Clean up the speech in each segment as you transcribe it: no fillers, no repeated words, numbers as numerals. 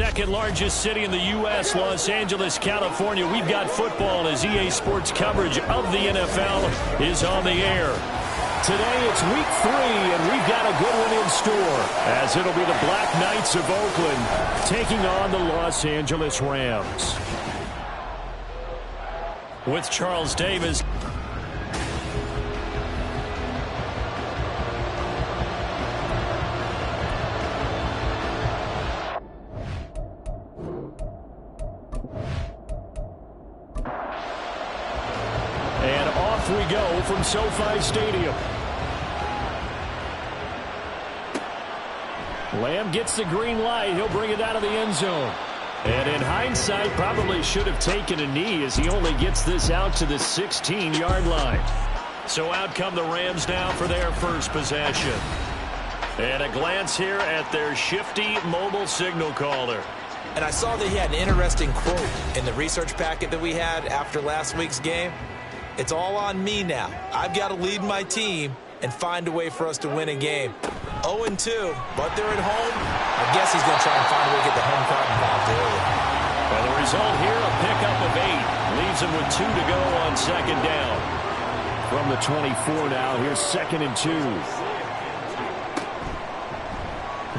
second largest city in the U.S., Los Angeles, California. We've got football as EA Sports coverage of the NFL is on the air. Today it's week 3, and we've got a good one in store, as it'll be the BlackKnights of Oakland taking on the Los Angeles Rams. With Charles Davis. And off we go from SoFi Stadium. Lamb gets the green light. He'll bring it out of the end zone. And in hindsight, probably should have taken a knee as he only gets this out to the 16-yard line. So out come the Rams now for their first possession. And a glance here at their shifty mobile signal caller. And I saw that he had an interesting quote in the research packet that we had after last week's game. It's all on me now. I've got to lead my team and find a way for us to win a game. 0-2, but they're at home. I guess he's going to try and find a way to get the home crowd involved early. Well, the result here, a pickup of 8. Leaves him with 2 to go on second down. From the 24 now, here's 2nd and 2.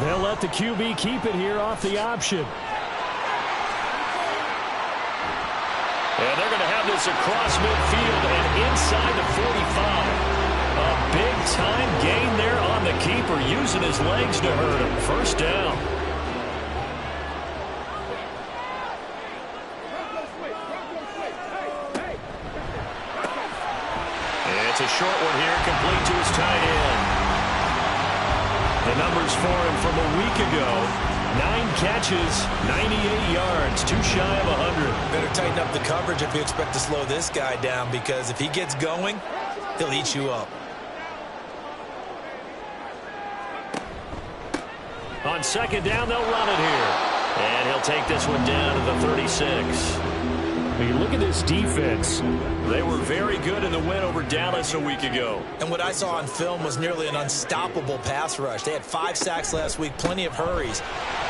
They'll let the QB keep it here off the option. And they're going to have this across midfield and inside the 45. A big-time gain there on the keeper, using his legs to hurt him. First down. It's a short one here, complete to his tight end. The numbers for him from a week ago. 9 catches, 98 yards, too shy of 100. Better tighten up the coverage if you expect to slow this guy down, because if he gets going, he'll eat you up. On second down, they'll run it here. And he'll take this one down to the 36. When you look at this defense, they were very good in the win over Dallas a week ago. And what I saw on film was nearly an unstoppable pass rush. They had 5 sacks last week, plenty of hurries.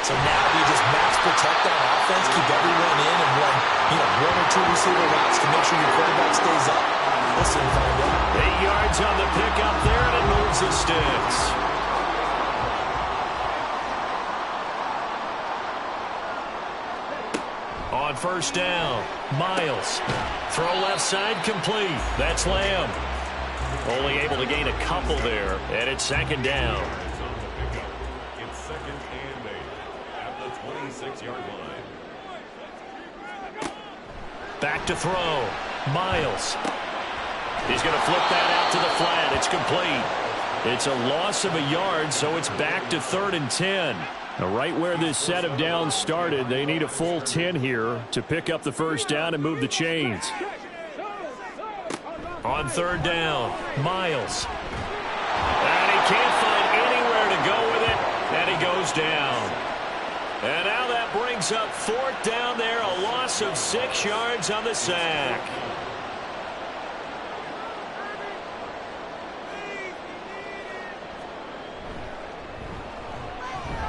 So now you just max protect on offense, keep everyone in, and run, 1 or 2 receiver routes to make sure your quarterback stays up. We'll soon find out. 8 yards on the pickup there, and it moves the sticks. On first down, Miles. Throw left side complete. That's Lamb. Only able to gain a couple there, and it's second down. It's 2nd and 8 at the 26-yard line. Back to throw. Miles. He's going to flip that out to the flat. It's complete. It's a loss of a yard, so it's back to 3rd and 10. Now, right where this set of downs started, they need a full 10 here to pick up the first down and move the chains. On 3rd down, Miles. And he can't find anywhere to go with it, and he goes down. And now that brings up 4th down there, a loss of 6 yards on the sack.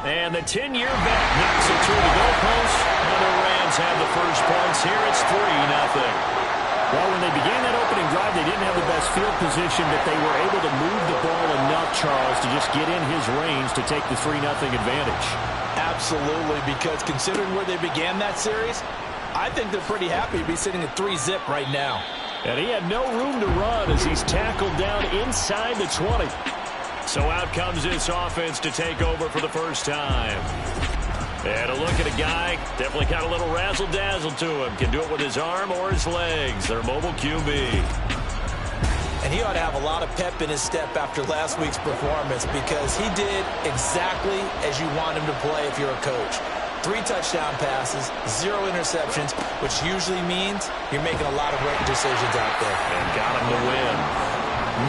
And the 10-year vet knocks it through the goalpost, and the Rams have the first points here. It's 3-0. Well, when they began that opening drive, they didn't have the best field position, but they were able to move the ball enough, Charles, to just get in his range to take the 3-0 advantage. Absolutely, because considering where they began that series, I think they're pretty happy to be sitting at 3-zip right now. And he had no room to run as he's tackled down inside the 20. So out comes this offense to take over for the first time. And a look at a guy, definitely got a little razzle-dazzle to him. Can do it with his arm or his legs. Their mobile QB. And he ought to have a lot of pep in his step after last week's performance, because he did exactly as you want him to play if you're a coach. 3 touchdown passes, 0 interceptions, which usually means you're making a lot of right decisions out there. And got him to win.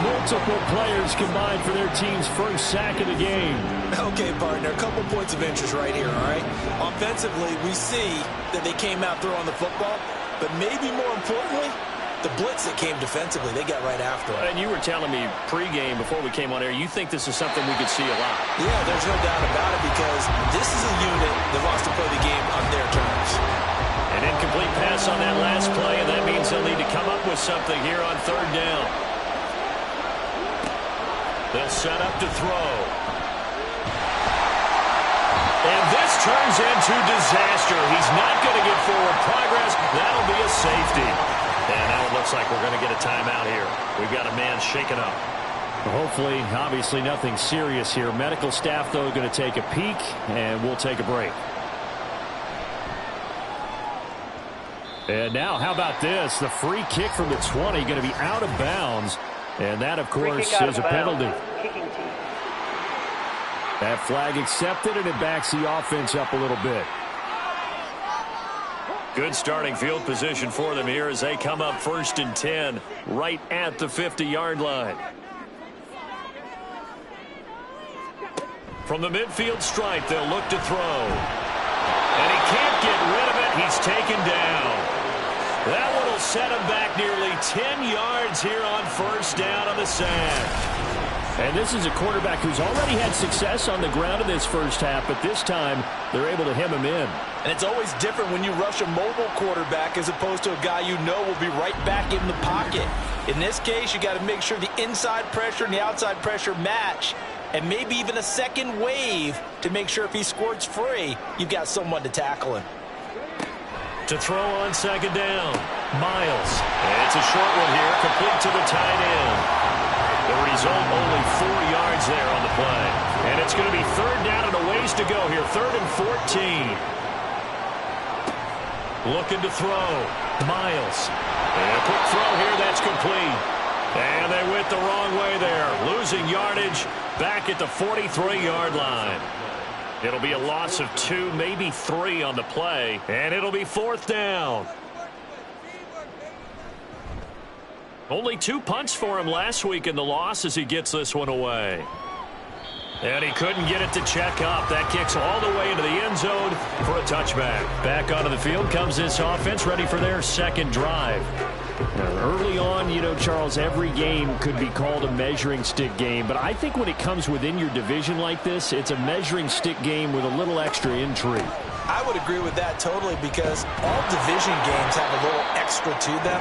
Multiple players combined for their team's first sack of the game. Okay, partner, a couple points of interest right here, all right? Offensively, we see that they came out throwing the football, but maybe more importantly, the blitz that came defensively, they got right after it. And you were telling me pregame before we came on air, you think this is something we could see a lot. Yeah, there's no doubt about it, because this is a unit that wants to play the game success on that last play, and that means they'll need to come up with something here on third down. They'll set up to throw. And this turns into disaster. He's not going to get forward progress. That'll be a safety. And now it looks like we're going to get a timeout here. We've got a man shaken up. Hopefully, obviously nothing serious here. Medical staff, though, going to take a peek, and we'll take a break. And now, how about this? The free kick from the 20 going to be out of bounds. And that, of course, is a penalty. That flag accepted, and it backs the offense up a little bit. Good starting field position for them here as they come up 1st and 10 right at the 50-yard line. From the midfield stripe, they'll look to throw. And he can't get rid of it. He's taken down. That one will set him back nearly 10 yards here on 1st down on the sack. And this is a quarterback who's already had success on the ground in this first half, but this time they're able to hem him in. And it's always different when you rush a mobile quarterback as opposed to a guy you know will be right back in the pocket. In this case, you got to make sure the inside pressure and the outside pressure match, and maybe even a second wave to make sure if he squirts free, you've got someone to tackle him. To throw on 2nd down, Miles. And it's a short one here, complete to the tight end. The result, only 4 yards there on the play. And it's going to be 3rd down and a ways to go here, 3rd and 14. Looking to throw, Miles. And a quick throw here, that's complete. And they went the wrong way there, losing yardage back at the 43-yard line. It'll be a loss of 2, maybe 3 on the play, and it'll be 4th down. Only 2 punts for him last week in the loss as he gets this one away. And he couldn't get it to check up. That kicks all the way into the end zone for a touchback. Back onto the field comes this offense, ready for their 2nd drive. Now, early on, you know, Charles, every game could be called a measuring stick game. But I think when it comes within your division like this, it's a measuring stick game with a little extra intrigue. I would agree with that totally because all division games have a little extra to them.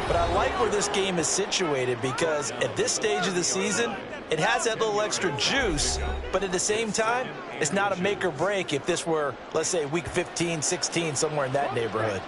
But I like where this game is situated because at this stage of the season, it has that little extra juice, but at the same time, it's not a make or break if this were, let's say, week 15, 16, somewhere in that neighborhood.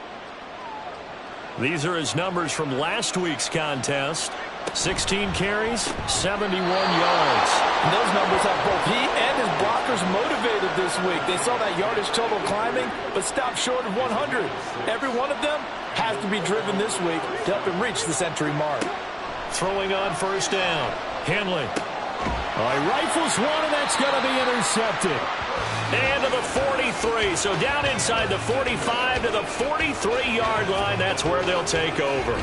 These are his numbers from last week's contest. 16 carries, 71 yards. And those numbers have both he and his blockers motivated this week. They saw that yardage total climbing, but stopped short of 100. Every one of them has to be driven this week to help him reach the century mark. Throwing on 1st down, Henley. He rifles one, and that's going to be intercepted. And to the 43, so down inside the 45 to the 43-yard line. That's where they'll take over.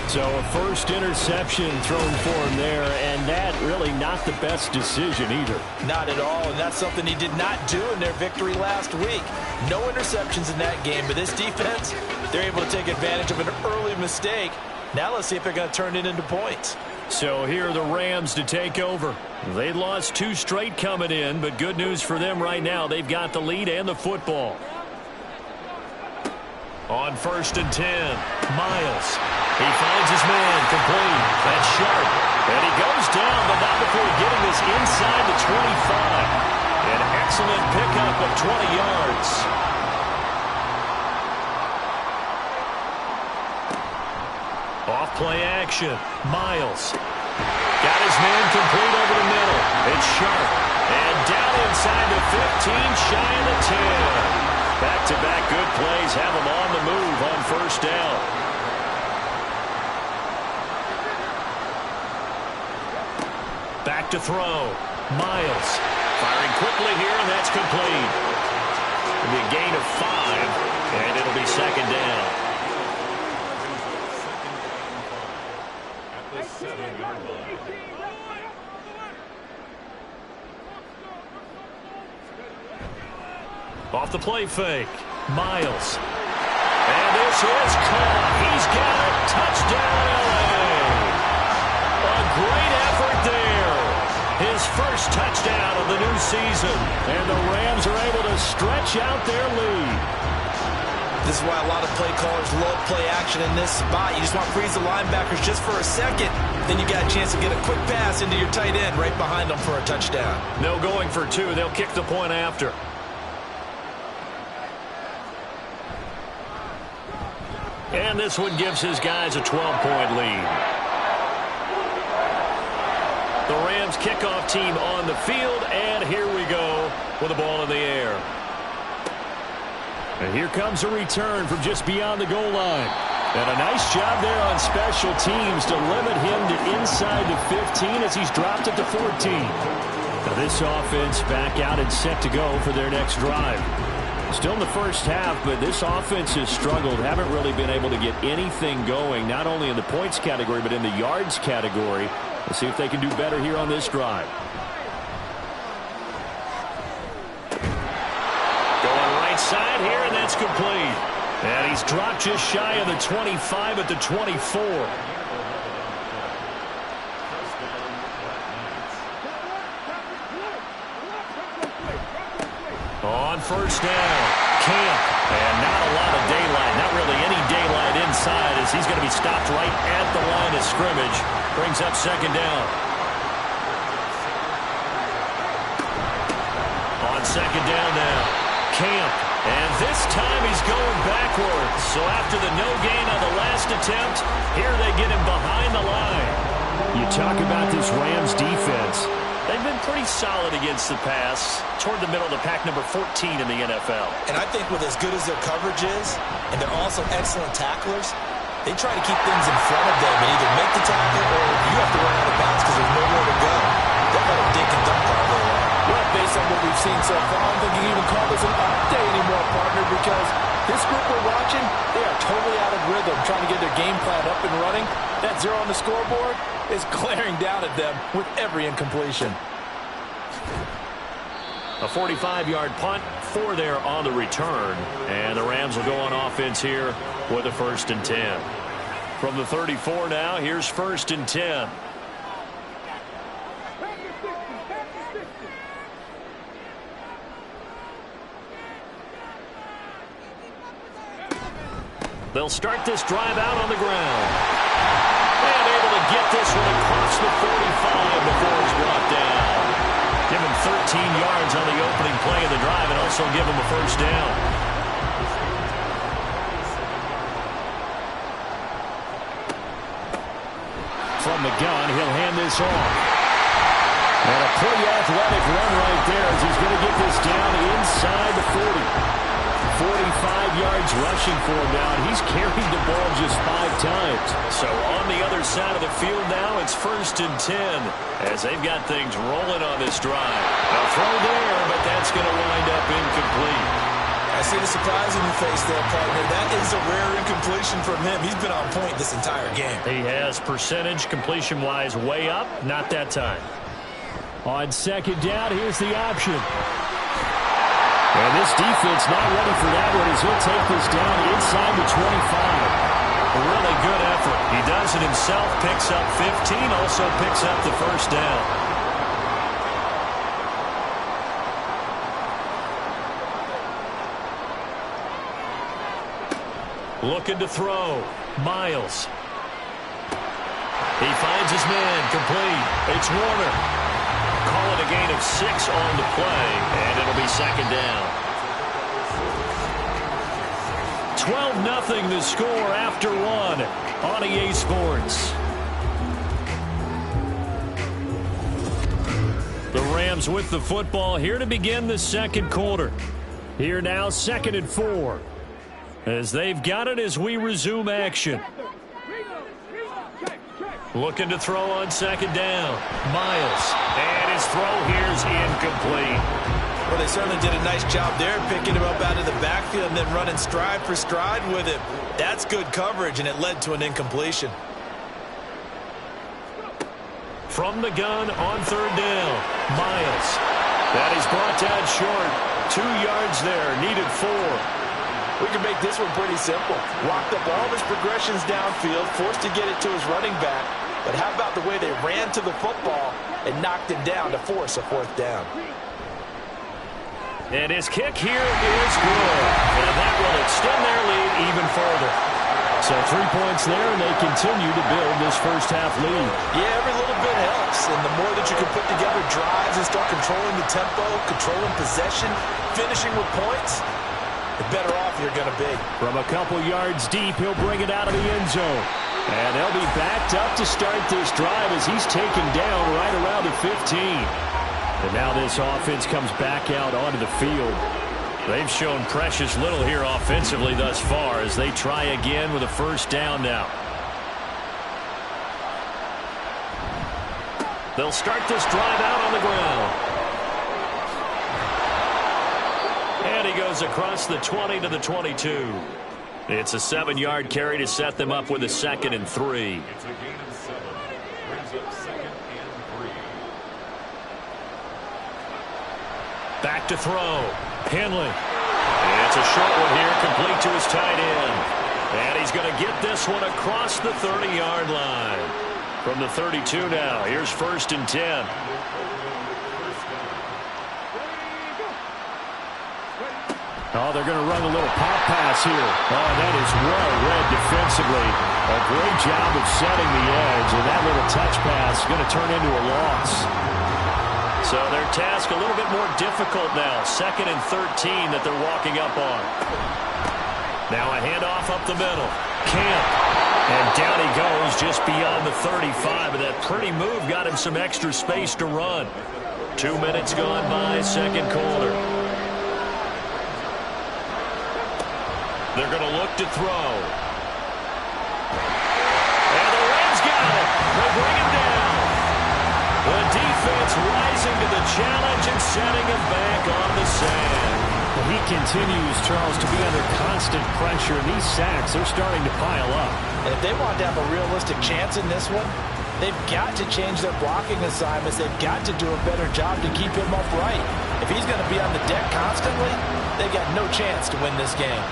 So a first interception thrown for him there, and that really not the best decision either. Not at all, and that's something he did not do in their victory last week. No interceptions in that game, but this defense, they're able to take advantage of an early mistake. Now let's see if they're going to turn it into points. So here are the Rams to take over. They lost 2 straight coming in, but good news for them right now. They've got the lead and the football. On 1st and 10, Miles. He finds his man, complete. That's sharp. And he goes down, but not before getting this inside the 25. An excellent pickup of 20 yards. Off play action. Miles. Got his man complete over the middle. It's sharp. And down inside the 15, shy of the 10. Back-to-back good plays have him on the move on 1st down. Back to throw. Miles. Firing quickly here, and that's complete. It'll be a gain of 5, and it'll be 2nd down. Off the play fake, Miles. And this is caught. He's got it. Touchdown, L.A. A great effort there. His first touchdown of the new season. And the Rams are able to stretch out their lead. This is why a lot of play callers love play action in this spot. You just want to freeze the linebackers just for a second. Then you got a chance to get a quick pass into your tight end right behind them for a touchdown. No going for two. They'll kick the point after. And this one gives his guys a 12-point lead. The Rams kickoff team on the field, and here we go with the ball in the air. And here comes a return from just beyond the goal line. And a nice job there on special teams to limit him to inside the 15 as he's dropped it to 14. Now this offense back out and set to go for their next drive. Still in the first half, but this offense has struggled. Haven't really been able to get anything going, not only in the points category, but in the yards category. Let's see if they can do better here on this drive. Going right side here, and that's complete. And he's dropped just shy of the 25 at the 24. On first down, Camp, and not a lot of daylight, not really any daylight inside as he's going to be stopped right at the line of scrimmage. Brings up second down. On second down now, Camp, and this time he's going backwards. So after the no gain on the last attempt, here they get him behind the line. You talk about this Rams defense. They've been pretty solid against the pass, toward the middle of the pack, number 14 in the NFL. And I think with as good as their coverage is, and they're also excellent tacklers, they try to keep things in front of them and either make the tackle or you have to run out of bounds because there's nowhere to go. They'll let them dink and dunk all day long. Well, based on what we've seen so far, I don't think you can even call this an update anymore, partner, because this group we're watching, they are totally out of rhythm, trying to get their game plan up and running. That zero on the scoreboard is glaring down at them with every incompletion. A 45-yard punt for there on the return. And the Rams will go on offense here with a 1st and 10. From the 34 now, here's 1st and 10. They'll start this drive out on the ground. And able to get this one across the 45 before it's brought down. Give him 13 yards on the opening play of the drive and also give him a 1st down. From the gun, he'll hand this off. And a pretty athletic run right there as he's going to get this down inside the 40. 45 yards rushing for him now, and he's carried the ball just 5 times. So on the other side of the field now, it's 1st and 10 as they've got things rolling on this drive. A throw there, but that's going to wind up incomplete. I see the surprise in your face there, partner. That is a rare incompletion from him. He's been on point this entire game. He has percentage completion-wise way up, not that time. On second down, here's the option. And this defense not ready for that one as he'll take this down inside the 25. A really good effort. He does it himself, picks up 15, also picks up the 1st down. Looking to throw. Miles. He finds his man, complete. It's Warner. Call it a gain of 6 on the play, and it'll be second down. 12-0 the score after 1 on EA Sports. The Rams with the football here to begin the second quarter. Here now, 2nd and 4. As they've got it as we resume action. Looking to throw on second down. Miles. And his throw here's incomplete. Well, they certainly did a nice job there, picking him up out of the backfield and then running stride for stride with him. That's good coverage, and it led to an incompletion. From the gun on 3rd down. Miles. That is brought down short. 2 yards there. Needed 4. We can make this one pretty simple. Locked up all of his progressions downfield, forced to get it to his running back. But how about the way they ran to the football and knocked him down to force a 4th down? And his kick here is good. And that will extend their lead So 3 points there, and they continue to build this first-half lead. Yeah, every little bit helps, and the more that you can put together drives and start controlling the tempo, controlling possession, finishing with points, the better off you're going to be. From a couple yards deep, he'll bring it out of the end zone. And they'll be backed up to start this drive as he's taken down right around the 15. And now this offense comes back out onto the field. They've shown precious little here offensively thus far as they try again with a first down now. They'll start this drive out on the ground. And he goes across the 20 to the 22. It's a 7-yard carry to set them up with a 2nd and 3. It's a gain of 7. Brings up 2nd and 3. Back to throw. Henley. It's a short one here, complete to his tight end. And he's going to get this one across the 30-yard line. From the 32 now, here's 1st and 10. Oh, they're going to run a little pop pass here. Oh, that is well read defensively. A great job of setting the edge, and that little touch pass is going to turn into a loss. So their task a little bit more difficult now. 2nd and 13 that they're walking up on. Now a handoff up the middle. Camp. And down he goes just beyond the 35. And that pretty move got him some extra space to run. 2 minutes gone by, 2nd quarter. They're going to look to throw. And the Rams got it. They bring him down. The defense rising to the challenge and setting him back on the sand. He continues, Charles, to be under constant pressure. And these sacks, they're starting to pile up. And if they want to have a realistic chance in this one, they've got to change their blocking assignments. They've got to do a better job to keep him upright. If he's going to be on the deck constantly, they've got no chance to win this game.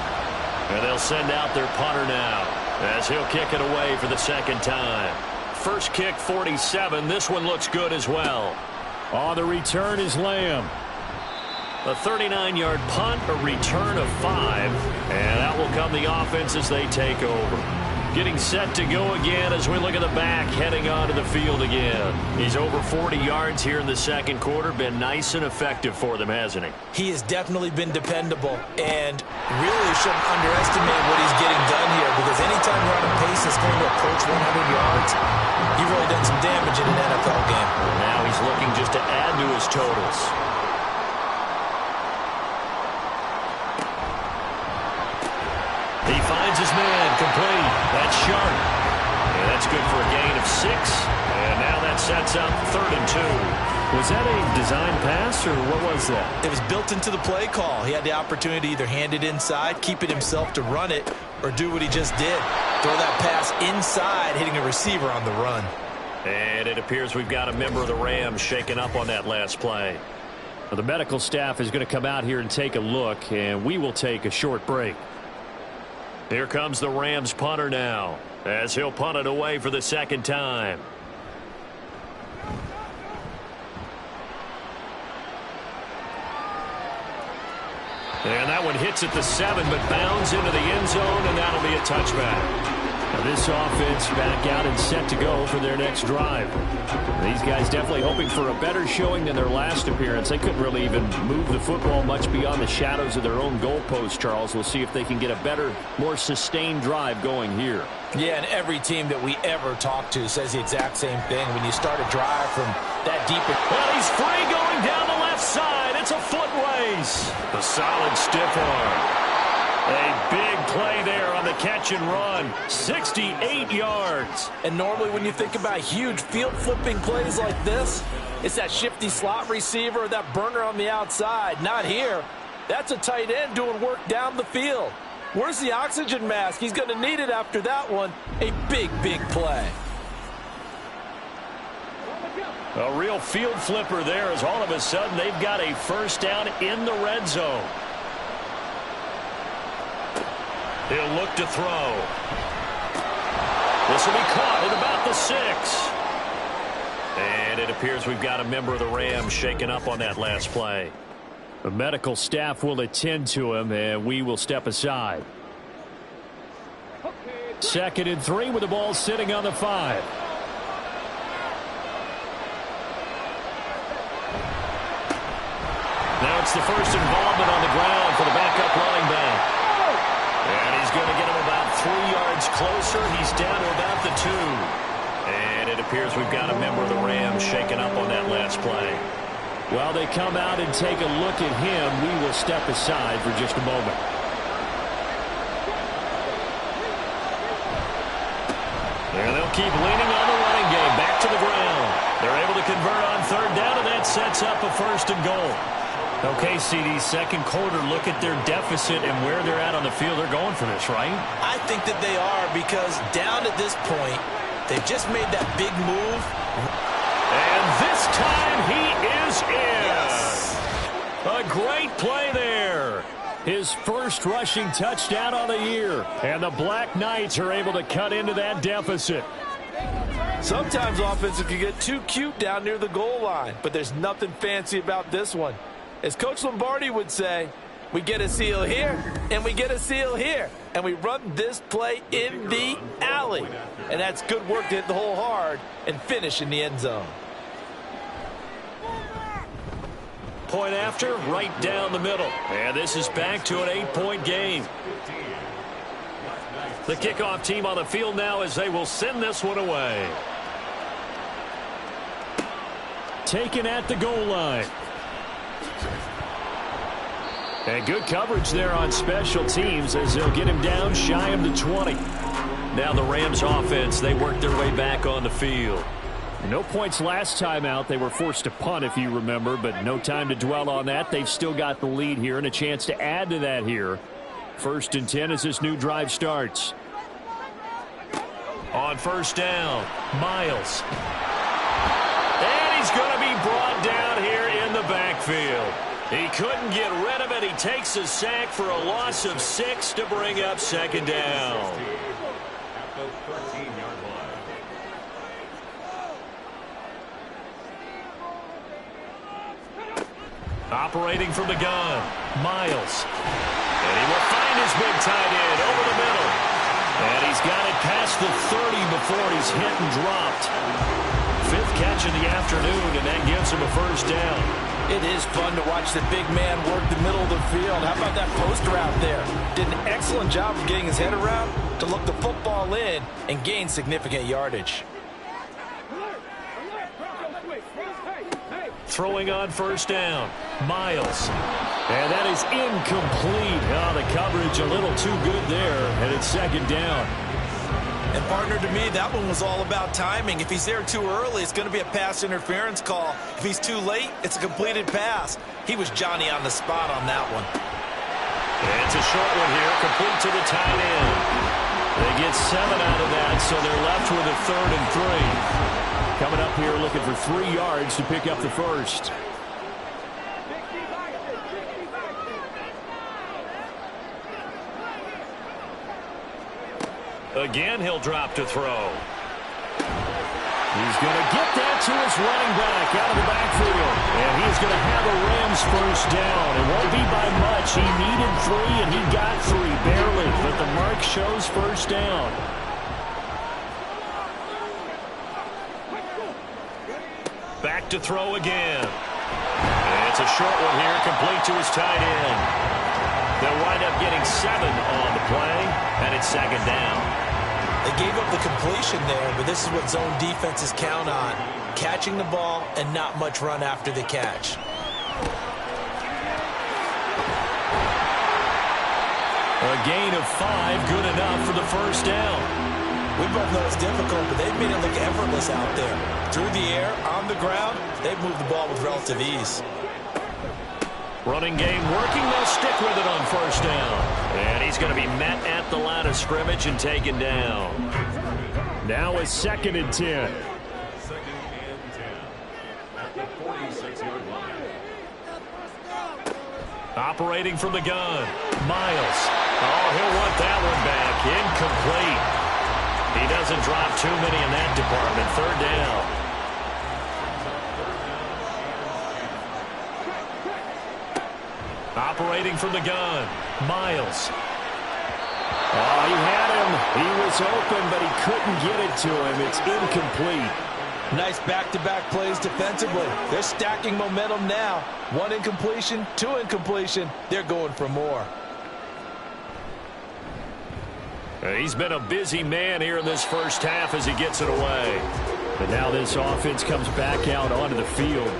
And they'll send out their punter now as he'll kick it away for the 2nd time. First kick, 47. This one looks good as well. On the return is Lamb. A 39-yard punt, a return of 5. And out will come the offense as they take over. Getting set to go again as we look at the back, heading onto the field again. He's over 40 yards here in the 2nd quarter. Been nice and effective for them, hasn't he? He has definitely been dependable, and really shouldn't underestimate what he's getting done here, because anytime you're on a pace that's going to approach 100 yards, you've really done some damage in an NFL game. Now he's looking just to add to his totals. He finds his man, complete. That's sharp. And that's good for a gain of 6. And now that sets up 3rd and 2. Was that a design pass, or what was that? It was built into the play call. He had the opportunity to either hand it inside, keep it himself to run it, or do what he just did. Throw that pass inside, hitting a receiver on the run. And it appears we've got a member of the Rams shaken up on that last play. Well, the medical staff is going to come out here and take a look, and we will take a short break. Here comes the Rams punter now as he'll punt it away for the 2nd time. And that one hits at the 7 but bounds into the end zone, and that'll be a touchback. Now this offense back out and set to go for their next drive. These guys definitely hoping for a better showing than their last appearance. They couldn't really even move the football much beyond the shadows of their own goalpost, Charles. We'll see if they can get a better, more sustained drive going here. Yeah, and every team that we ever talk to says the exact same thing. When you start a drive from that deep. Well, he's free going down the left side. It's a foot race. A solid stiff arm. A big play there on the catch and run. 68 yards. And normally when you think about huge field flipping plays like this, it's that shifty slot receiver, that burner on the outside. Not here. That's a tight end doing work down the field. Where's the oxygen mask? He's going to need it after that one. A big, big play. A real field flipper there as all of a sudden they've got a first down in the red zone. He'll look to throw. This will be caught at about the 6. And it appears we've got a member of the Rams shaken up on that last play. The medical staff will attend to him, and we will step aside. Okay, 2nd and 3 with the ball sitting on the 5. Now it's the first involvement on the ground for the backup running back. And he's going to get him about 3 yards closer. He's down to about the 2. And it appears we've got a member of the Rams shaken up on that last play. While they come out and take a look at him, we will step aside for just a moment. And they'll keep leaning on the running game. Back to the ground. They're able to convert on 3rd down, and that sets up a 1st and goal. Okay, CD, 2nd quarter, look at their deficit and where they're at on the field. They're going for this, right? I think that they are, because down at this point, they've just made that big move. And this time he is in. Yes. A great play there. His first rushing touchdown on the year. And the Black Knights are able to cut into that deficit. Sometimes offense can get too cute down near the goal line, but there's nothing fancy about this one. As Coach Lombardi would say, we get a seal here, and we get a seal here. And we run this play in the alley. And that's good work to hit the hole hard and finish in the end zone. Point after, right down the middle. And this is back to an 8-point game. The kickoff team on the field now as they will send this one away. Taken at the goal line. And good coverage there on special teams as they'll get him down shy of the 20. Now the Rams offense, they work their way back on the field. No points last time out. They were forced to punt, if you remember, but no time to dwell on that. They've still got the lead here and a chance to add to that here. 1st and 10 as this new drive starts. On 1st down, Miles. And he's going to be brought down here in the backfield. He couldn't get rid of it. He takes a sack for a loss of 6 to bring up 2nd down. At the 13-yard line. Operating from the gun, Miles. And he will find his big tight end over the middle. And he's got it past the 30 before he's hit and dropped. 5th catch of the afternoon, and that gives him a 1st down. It is fun to watch the big man work the middle of the field. How about that post route there? Did an excellent job of getting his head around to look the football in and gain significant yardage. Throwing on 1st down, Miles. And that is incomplete. Oh, the coverage a little too good there, and it's 2nd down. And partner, to me, that one was all about timing. If he's there too early, it's going to be a pass interference call. If he's too late, it's a completed pass. He was Johnny on the spot on that one. And it's a short one here, complete to the tight end. They get 7 out of that, so they're left with a 3rd and 3. Coming up here looking for 3 yards to pick up the 1st. Again, he'll drop to throw. He's going to get that to his running back out of the backfield. And he's going to have a Rams 1st down. It won't be by much. He needed 3, and he got 3, barely. But the mark shows 1st down. Back to throw again. And it's a short one here, complete to his tight end. They'll wind up getting 7 on the play, and it's 2nd down. They gave up the completion there, but this is what zone defenses count on. Catching the ball and not much run after the catch. A gain of 5, good enough for the 1st down. We both know it's difficult, but they've made it look effortless out there. Through the air, on the ground, they've moved the ball with relative ease. Running game working. They'll stick with it on 1st down. And he's going to be met at the line of scrimmage and taken down. Now it's 2nd and 10. 2nd and 10 at the 46-yard line. Operating from the gun, Miles. Oh, he'll want that one back. Incomplete. He doesn't drop too many in that department. 3rd down. Operating from the gun, Miles. Oh, he had him. He was open, but he couldn't get it to him. It's incomplete. Nice back-to-back plays defensively. They're stacking momentum now. 1 incompletion, 2 incompletion. They're going for more. He's been a busy man here in this first half as he gets it away. But now this offense comes back out onto the field.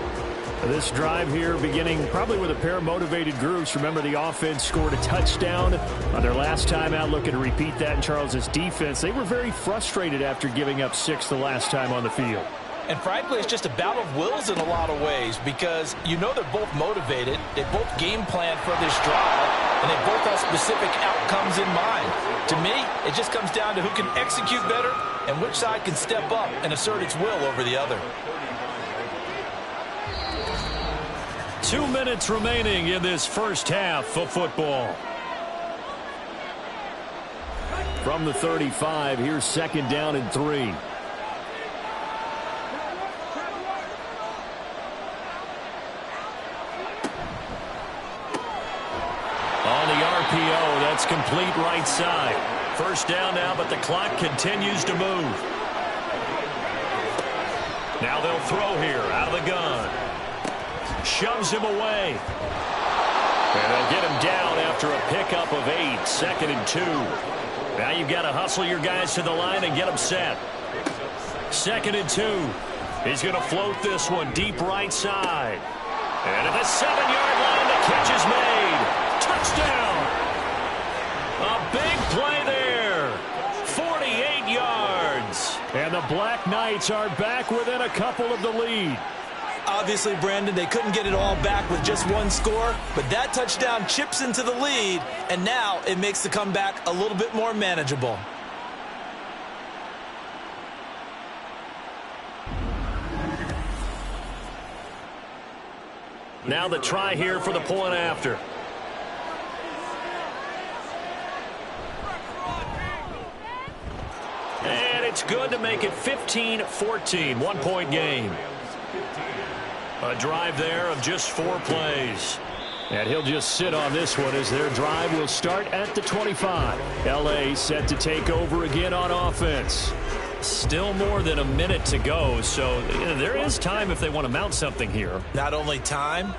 This drive here beginning probably with a pair of motivated groups. Remember, the offense scored a touchdown on their last time out. Looking to repeat that in Charles' defense. They were very frustrated after giving up 6 the last time on the field. And frankly, it's just a battle of wills in a lot of ways because you know they're both motivated. They both game plan for this drive, and they both have specific outcomes in mind. To me, it just comes down to who can execute better and which side can step up and assert its will over the other. 2 minutes remaining in this first half of football. From the 35, here's 2nd down and 3. On the RPO, that's complete right side. First down now, but the clock continues to move. Now they'll throw here out of the gun. Shoves him away. And they'll get him down after a pickup of 8. 2nd and 2. Now you've got to hustle your guys to the line and get them set. 2nd and 2. He's going to float this one deep right side. And at the 7-yard line, the catch is made. Touchdown. A big play there. 48 yards. And the BlackKnights are back within a couple of the lead. Obviously, Brandon, they couldn't get it all back with just one score, but that touchdown chips into the lead, and now it makes the comeback a little bit more manageable. Now the try here for the point after. And it's good to make it 15-14, 1-point game. A drive there of just 4 plays. And he'll just sit on this one as their drive will start at the 25. L.A. set to take over again on offense. Still more than a minute to go, so there is time if they want to mount something here. Not only time,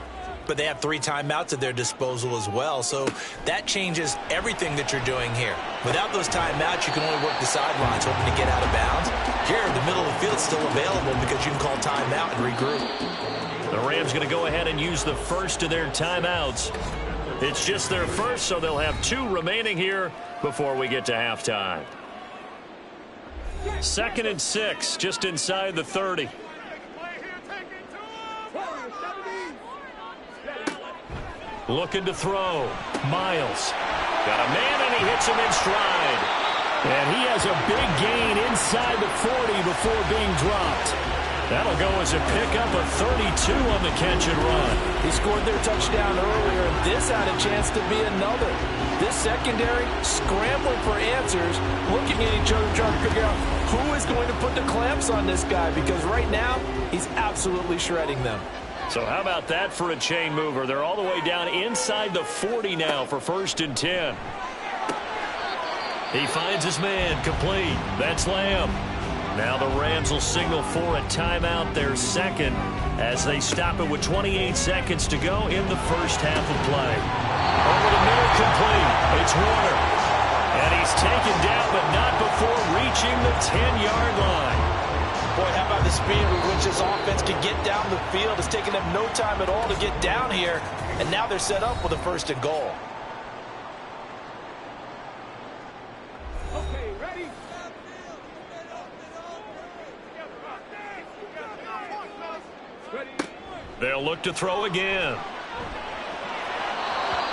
but they have 3 timeouts at their disposal as well, so that changes everything that you're doing here. Without those timeouts, you can only work the sidelines, hoping to get out of bounds. Here, the middle of the field is still available because you can call timeout and regroup. The Rams going to go ahead and use the first of their timeouts. It's just their first, so they'll have 2 remaining here before we get to halftime. 2nd and 6, just inside the 30. Looking to throw. Miles. Got a man, and he hits him in stride. And he has a big gain inside the 40 before being dropped. That'll go as a pickup of 32 on the catch and run. He scored their touchdown earlier, and this had a chance to be another. This secondary scrambling for answers, looking at each other, trying to figure out who is going to put the clamps on this guy, because right now he's absolutely shredding them. So how about that for a chain mover? They're all the way down inside the 40 now for 1st and 10. He finds his man, complete. That's Lamb. Now the Rams will signal for a timeout, their 2nd, as they stop it with 28 seconds to go in the first half of play. Over the middle, complete. It's Warner. And he's taken down, but not before reaching the 10-yard line. Boy, how about the speed with which this offense can get down the field? It's taken them no time at all to get down here, and now they're set up with a 1st and goal. Okay, ready? They'll look to throw again.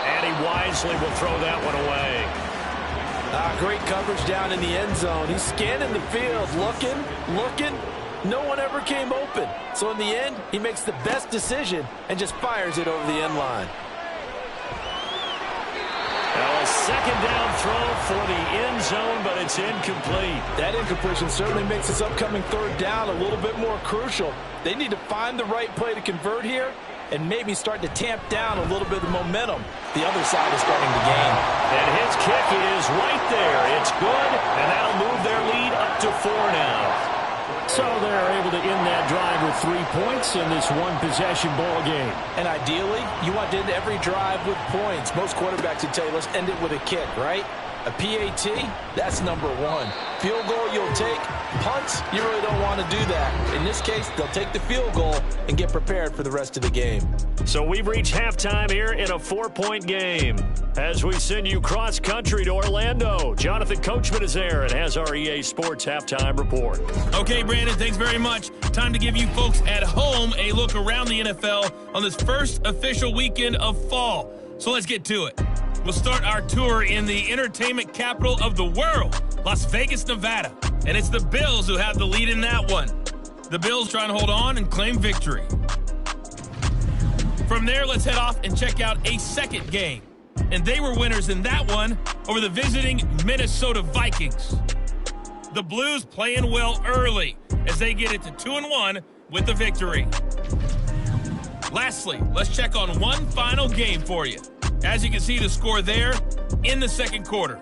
And he wisely will throw that one away. Great coverage down in the end zone. He's scanning the field, looking. No one ever came open. So in the end, he makes the best decision and just fires it over the end line. Now a 2nd down throw for the end zone, but it's incomplete. That incompletion certainly makes this upcoming 3rd down a little bit more crucial. They need to find the right play to convert here and maybe start to tamp down a little bit of momentum the other side is starting to gain. And his kick is is right there. It's good, and that'll move their lead up to 4 now. So they're able to end that drive with 3 points in this one-possession ball game. And ideally, you want to end every drive with points. Most quarterbacks would tell you, let's end it with a kick, right? A PAT, that's number 1. Field goal, you'll take. Punts, you really don't want to do that. In this case, they'll take the field goal and get prepared for the rest of the game. So we've reached halftime here in a 4-point game. As we send you cross-country to Orlando, Jonathan Coachman is there and has our EA Sports Halftime Report. Okay, Brandon, thanks very much. Time to give you folks at home a look around the NFL on this first official weekend of fall. So let's get to it. We'll start our tour in the entertainment capital of the world, Las Vegas, Nevada. And it's the Bills who have the lead in that one. The Bills trying to hold on and claim victory. From there, let's head off and check out a second game. And they were winners in that one over the visiting Minnesota Vikings. The Blues playing well early as they get it to 2-1 with the victory. Lastly, let's check on one final game for you. As you can see the score there in the second quarter.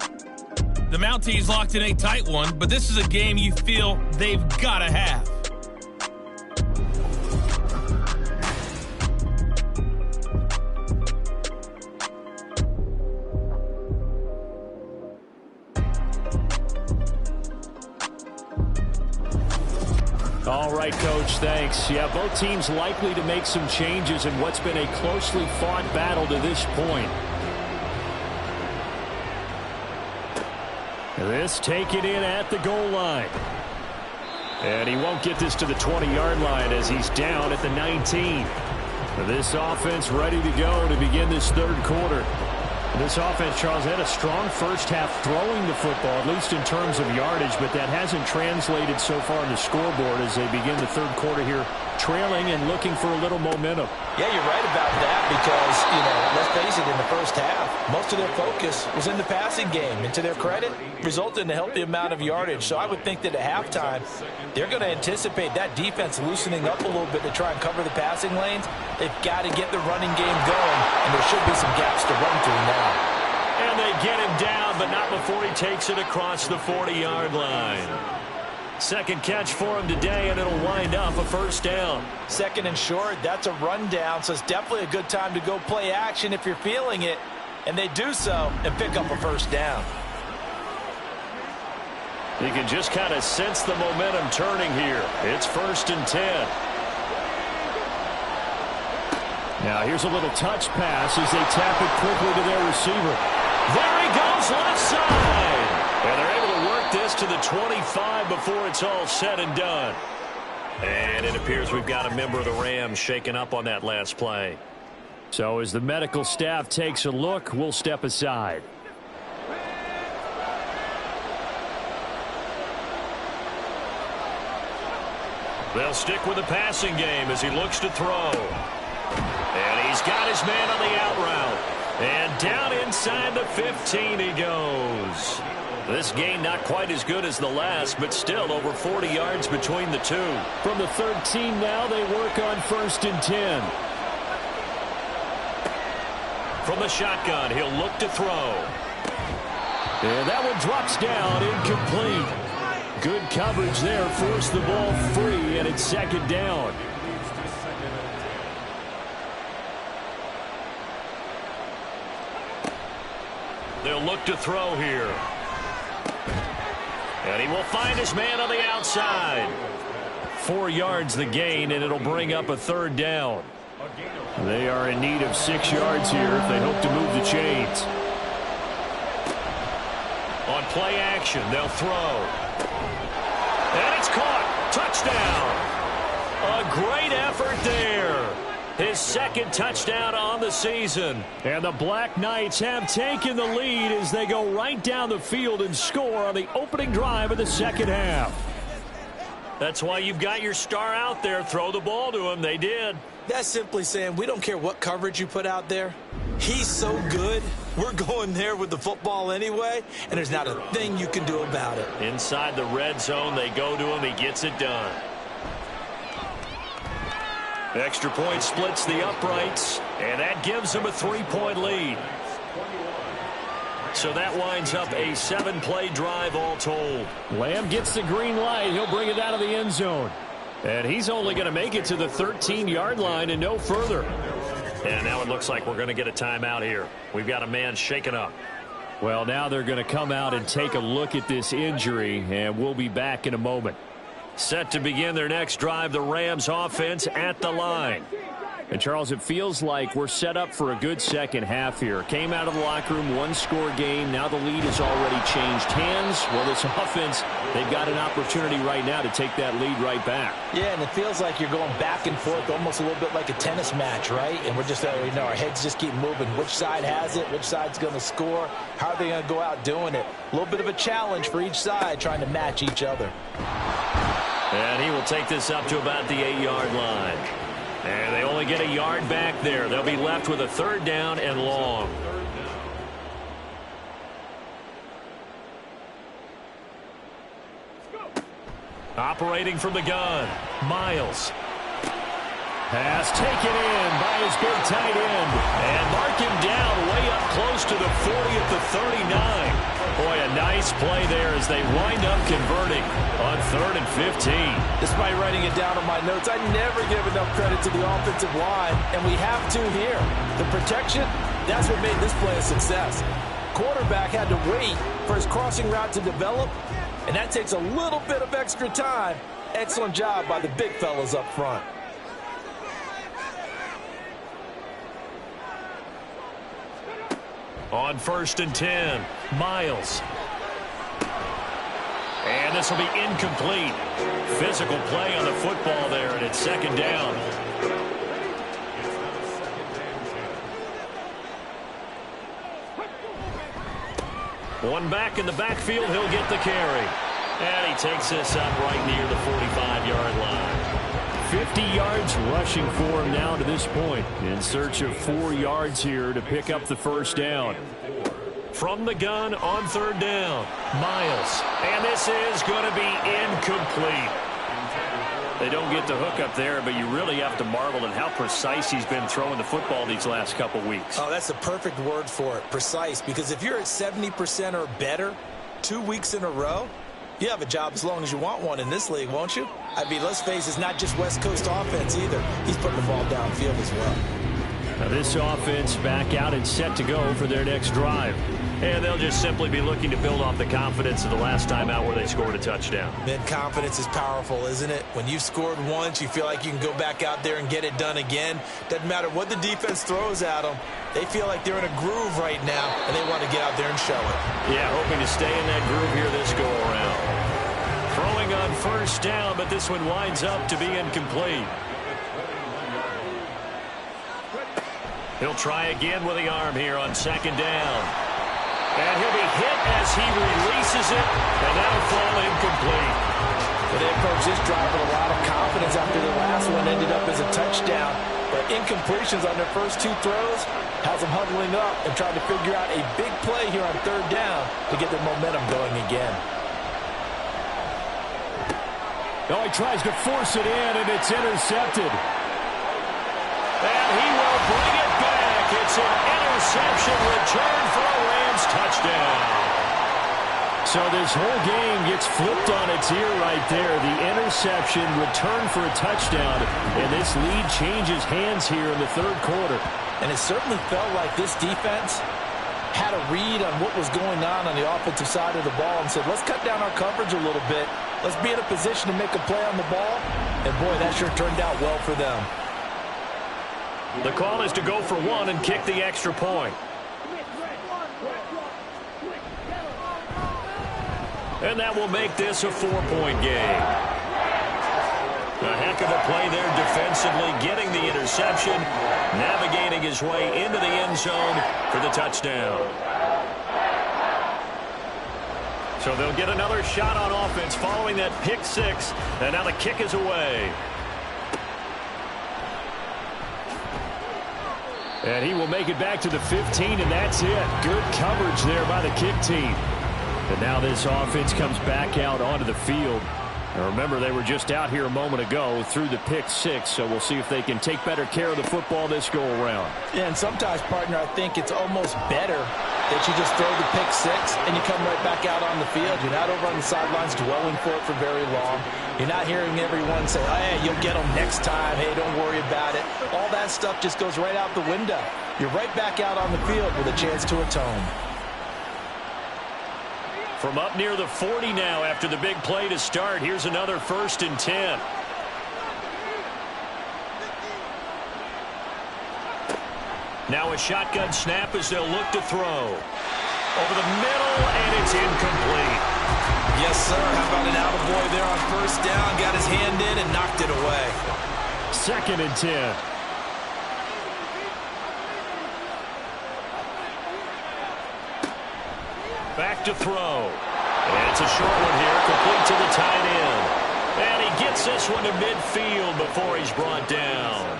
The Mounties locked in a tight one, but this is a game you feel they've got to have. All right, Coach, thanks. Yeah, both teams likely to make some changes in what's been a closely fought battle to this point. This taken in at the goal line. And he won't get this to the 20-yard line as he's down at the 19. This offense ready to go to begin this third quarter. This offense, Charles, had a strong first half throwing the football, at least in terms of yardage, but that hasn't translated so far on the scoreboard as they begin the third quarter here, trailing and looking for a little momentum. Yeah, you're right about that because, let's face it, in the first half, most of their focus was in the passing game. And to their credit, resulted in a healthy amount of yardage. So I would think that at halftime, they're going to anticipate that defense loosening up a little bit to try and cover the passing lanes. They've got to get the running game going, and there should be some gaps to run through now. And they get him down, but not before he takes it across the 40-yard line. Second catch for him today, and it'll wind up a first down. Second and short, that's a rundown, so it's definitely a good time to go play action if you're feeling it. And they do so and pick up a first down. You can just kind of sense the momentum turning here. It's 1st and 10. Now here's a little touch pass as they tap it quickly to their receiver. There he goes, left side. And they're able to work this to the 25 before it's all said and done. And it appears we've got a member of the Rams shaken up on that last play. So as the medical staff takes a look, we'll step aside. They'll stick with the passing game as he looks to throw. And he's got his man on the out route. And down inside the 15 he goes. This gain not quite as good as the last, but still over 40 yards between the two. From the 13 now, they work on 1st and 10. From the shotgun, he'll look to throw. And that one drops down, incomplete. Good coverage there, forced the ball free, and it's 2nd down. They'll look to throw here. And he will find his man on the outside. 4 yards the gain, and it'll bring up a 3rd down. They are in need of 6 yards here if they hope to move the chains. On play action, they'll throw. And it's caught. Touchdown. A great effort there. His 2nd touchdown on the season. And the Black Knights have taken the lead as they go right down the field and score on the opening drive of the 2nd half. That's why you've got your star out there. Throw the ball to him. They did. That's simply saying we don't care what coverage you put out there. He's so good. We're going there with the football anyway, and there's not a thing you can do about it. Inside the red zone, they go to him. He gets it done. Extra point splits the uprights, and that gives them a 3-point lead. So that winds up a 7-play drive all told. Lamb gets the green light. He'll bring it out of the end zone. And he's only going to make it to the 13-yard line and no further. And now it looks like we're going to get a timeout here. We've got a man shaken up. Well, now they're going to come out and take a look at this injury, and we'll be back in a moment. Set to begin their next drive, the Rams offense at the line. And, Charles, it feels like we're set up for a good second half here. Came out of the locker room, one-score game. Now the lead has already changed hands. Well, this offense, they've got an opportunity right now to take that lead right back. Yeah, and it feels like you're going back and forth, almost a little bit like a tennis match, right? And we're just, our heads just keep moving. Which side has it? Which side's going to score? How are they going to go out doing it? A little bit of a challenge for each side, trying to match each other. And he will take this up to about the 8-yard line. And they only get a yard back there. They'll be left with a 3rd down and long. Operating from the gun, Miles. Pass taken in by his big tight end. And mark him down way up close to the 40 at the 39. Boy, a nice play there as they wind up converting on 3rd and 15. Despite writing it down on my notes, I never give enough credit to the offensive line, and we have to here. The protection, that's what made this play a success. Quarterback had to wait for his crossing route to develop, and that takes a little bit of extra time. Excellent job by the big fellas up front. On 1st and 10, Miles. And this will be incomplete. Physical play on the football there, and it's 2nd down. One back in the backfield, he'll get the carry. And he takes this up right near the 45-yard line. 50 yards rushing for him now to this point. In search of 4 yards here to pick up the 1st down. From the gun on 3rd down, Miles. And this is going to be incomplete. They don't get the hook up there, but you really have to marvel at how precise he's been throwing the football these last couple weeks. Oh, that's the perfect word for it, precise. Because if you're at 70% or better 2 weeks in a row, you have a job as long as you want one in this league, won't you? I mean, let's face it, it's not just West Coast offense either. He's putting the ball downfield as well. Now this offense back out and set to go for their next drive. And they'll just simply be looking to build off the confidence of the last time out where they scored a touchdown. Man, confidence is powerful, isn't it? When you've scored once, you feel like you can go back out there and get it done again. Doesn't matter what the defense throws at them. They feel like they're in a groove right now, and they want to get out there and show it. Yeah, hoping to stay in that groove here this go-around. Throwing on 1st down, but this one winds up to be incomplete. He'll try again with the arm here on 2nd down. And he'll be hit as he releases it, and that'll fall incomplete. Well, they approached this drive with a lot of confidence after the last one ended up as a touchdown. But incompletions on their first 2 throws has them huddling up and trying to figure out a big play here on 3rd down to get their momentum going again. Oh, he tries to force it in, and it's intercepted. And he will bring it back. It's an interception return for a Rams touchdown. So this whole game gets flipped on its ear right there. The interception, return for a touchdown, and this lead changes hands here in the 3rd quarter. And it certainly felt like this defense had a read on what was going on the offensive side of the ball and said, let's cut down our coverage a little bit. Let's be in a position to make a play on the ball. And, boy, that sure turned out well for them. The call is to go for 1 and kick the extra point. And that will make this a 4-point game. A heck of a play there defensively, getting the interception, navigating his way into the end zone for the touchdown. So they'll get another shot on offense following that pick 6, and now the kick is away. And he will make it back to the 15, and that's it. Good coverage there by the kick team. And now this offense comes back out onto the field. Now remember, they were just out here a moment ago through the pick 6, so we'll see if they can take better care of the football this go-around. Yeah, and sometimes, partner, I think it's almost better that you just throw the pick six and you come right back out on the field. You're not over on the sidelines dwelling for it for very long. You're not hearing everyone say, oh, hey, you'll get them next time. Hey, don't worry about it. All that stuff just goes right out the window. You're right back out on the field with a chance to atone. From up near the 40 now after the big play to start, here's another 1st and 10. Now a shotgun snap as they'll look to throw. Over the middle, and it's incomplete. Yes, sir. How about an attaboy there on 1st down? Got his hand in and knocked it away. 2nd and 10. Back to throw. And it's a short one here, complete to the tight end. And he gets this one to midfield before he's brought down.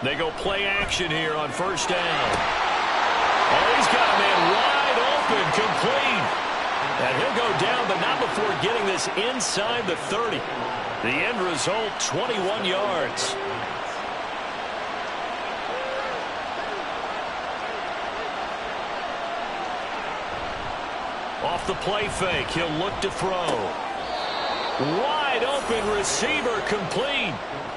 They go play action here on 1st down. Oh, he's got a man wide open, complete. And he'll go down, but not before getting this inside the 30. The end result, 21 yards. Off the play fake, he'll look to throw. Wide open receiver, complete.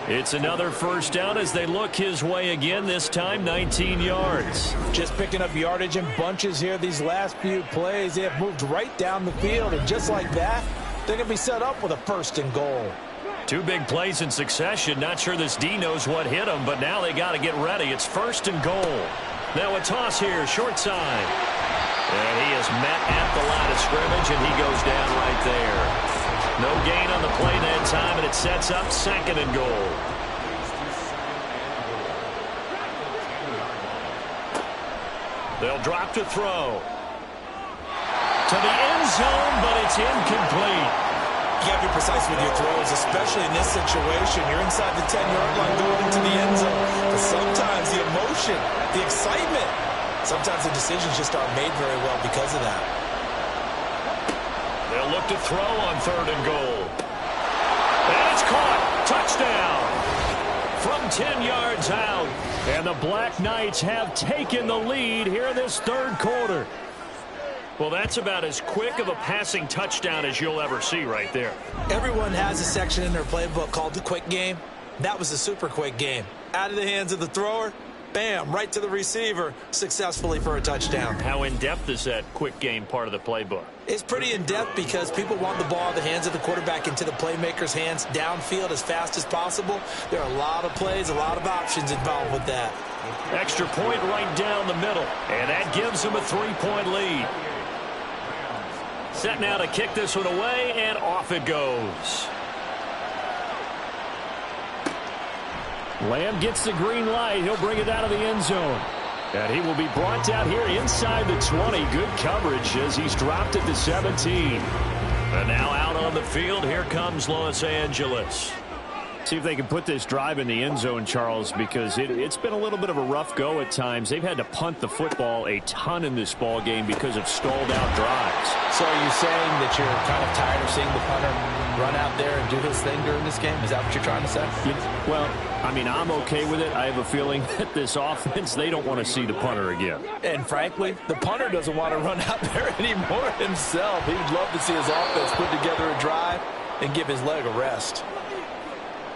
It's another 1st down as they look his way again, this time 19 yards. Just picking up yardage in bunches here these last few plays. They have moved right down the field, and just like that, they're going to be set up with a 1st and goal. 2 big plays in succession. Not sure this D knows what hit him, but now they got to get ready. It's 1st and goal. Now a toss here, short side. And he is met at the line of scrimmage, and he goes down right there. No gain on the play that time, and it sets up 2nd and goal. They'll drop to throw. To the end zone, but it's incomplete. You got to be precise with your throws, especially in this situation. You're inside the 10-yard line going into the end zone. But sometimes the emotion, the excitement, sometimes the decisions just aren't made very well because of that. They'll look to throw on 3rd and goal. And it's caught. Touchdown. From 10 yards out. And the Black Knights have taken the lead here in this 3rd quarter. Well, that's about as quick of a passing touchdown as you'll ever see right there. Everyone has a section in their playbook called the quick game. That was a super quick game. Out of the hands of the thrower, bam, right to the receiver, successfully for a touchdown. How in-depth is that quick game part of the playbook? It's pretty in-depth because people want the ball in the hands of the quarterback into the playmaker's hands downfield as fast as possible. There are a lot of plays, a lot of options involved with that. Extra point right down the middle, and that gives them a 3-point lead. Set now to kick this one away, and off it goes. Lamb gets the green light. He'll bring it out of the end zone. And he will be brought down here inside the 20. Good coverage as he's dropped at the 17. And now out on the field, here comes Los Angeles. See if they can put this drive in the end zone, Charles, because it's been a little bit of a rough go at times. They've had to punt the football a ton in this ball game because of stalled out drives. So are you saying that you're kind of tired of seeing the punter run out there and do his thing during this game? Is that what you're trying to say? Well, I mean, I'm okay with it. I have a feeling that this offense, they don't want to see the punter again. And frankly, the punter doesn't want to run out there anymore himself. He would love to see his offense put together a drive and give his leg a rest.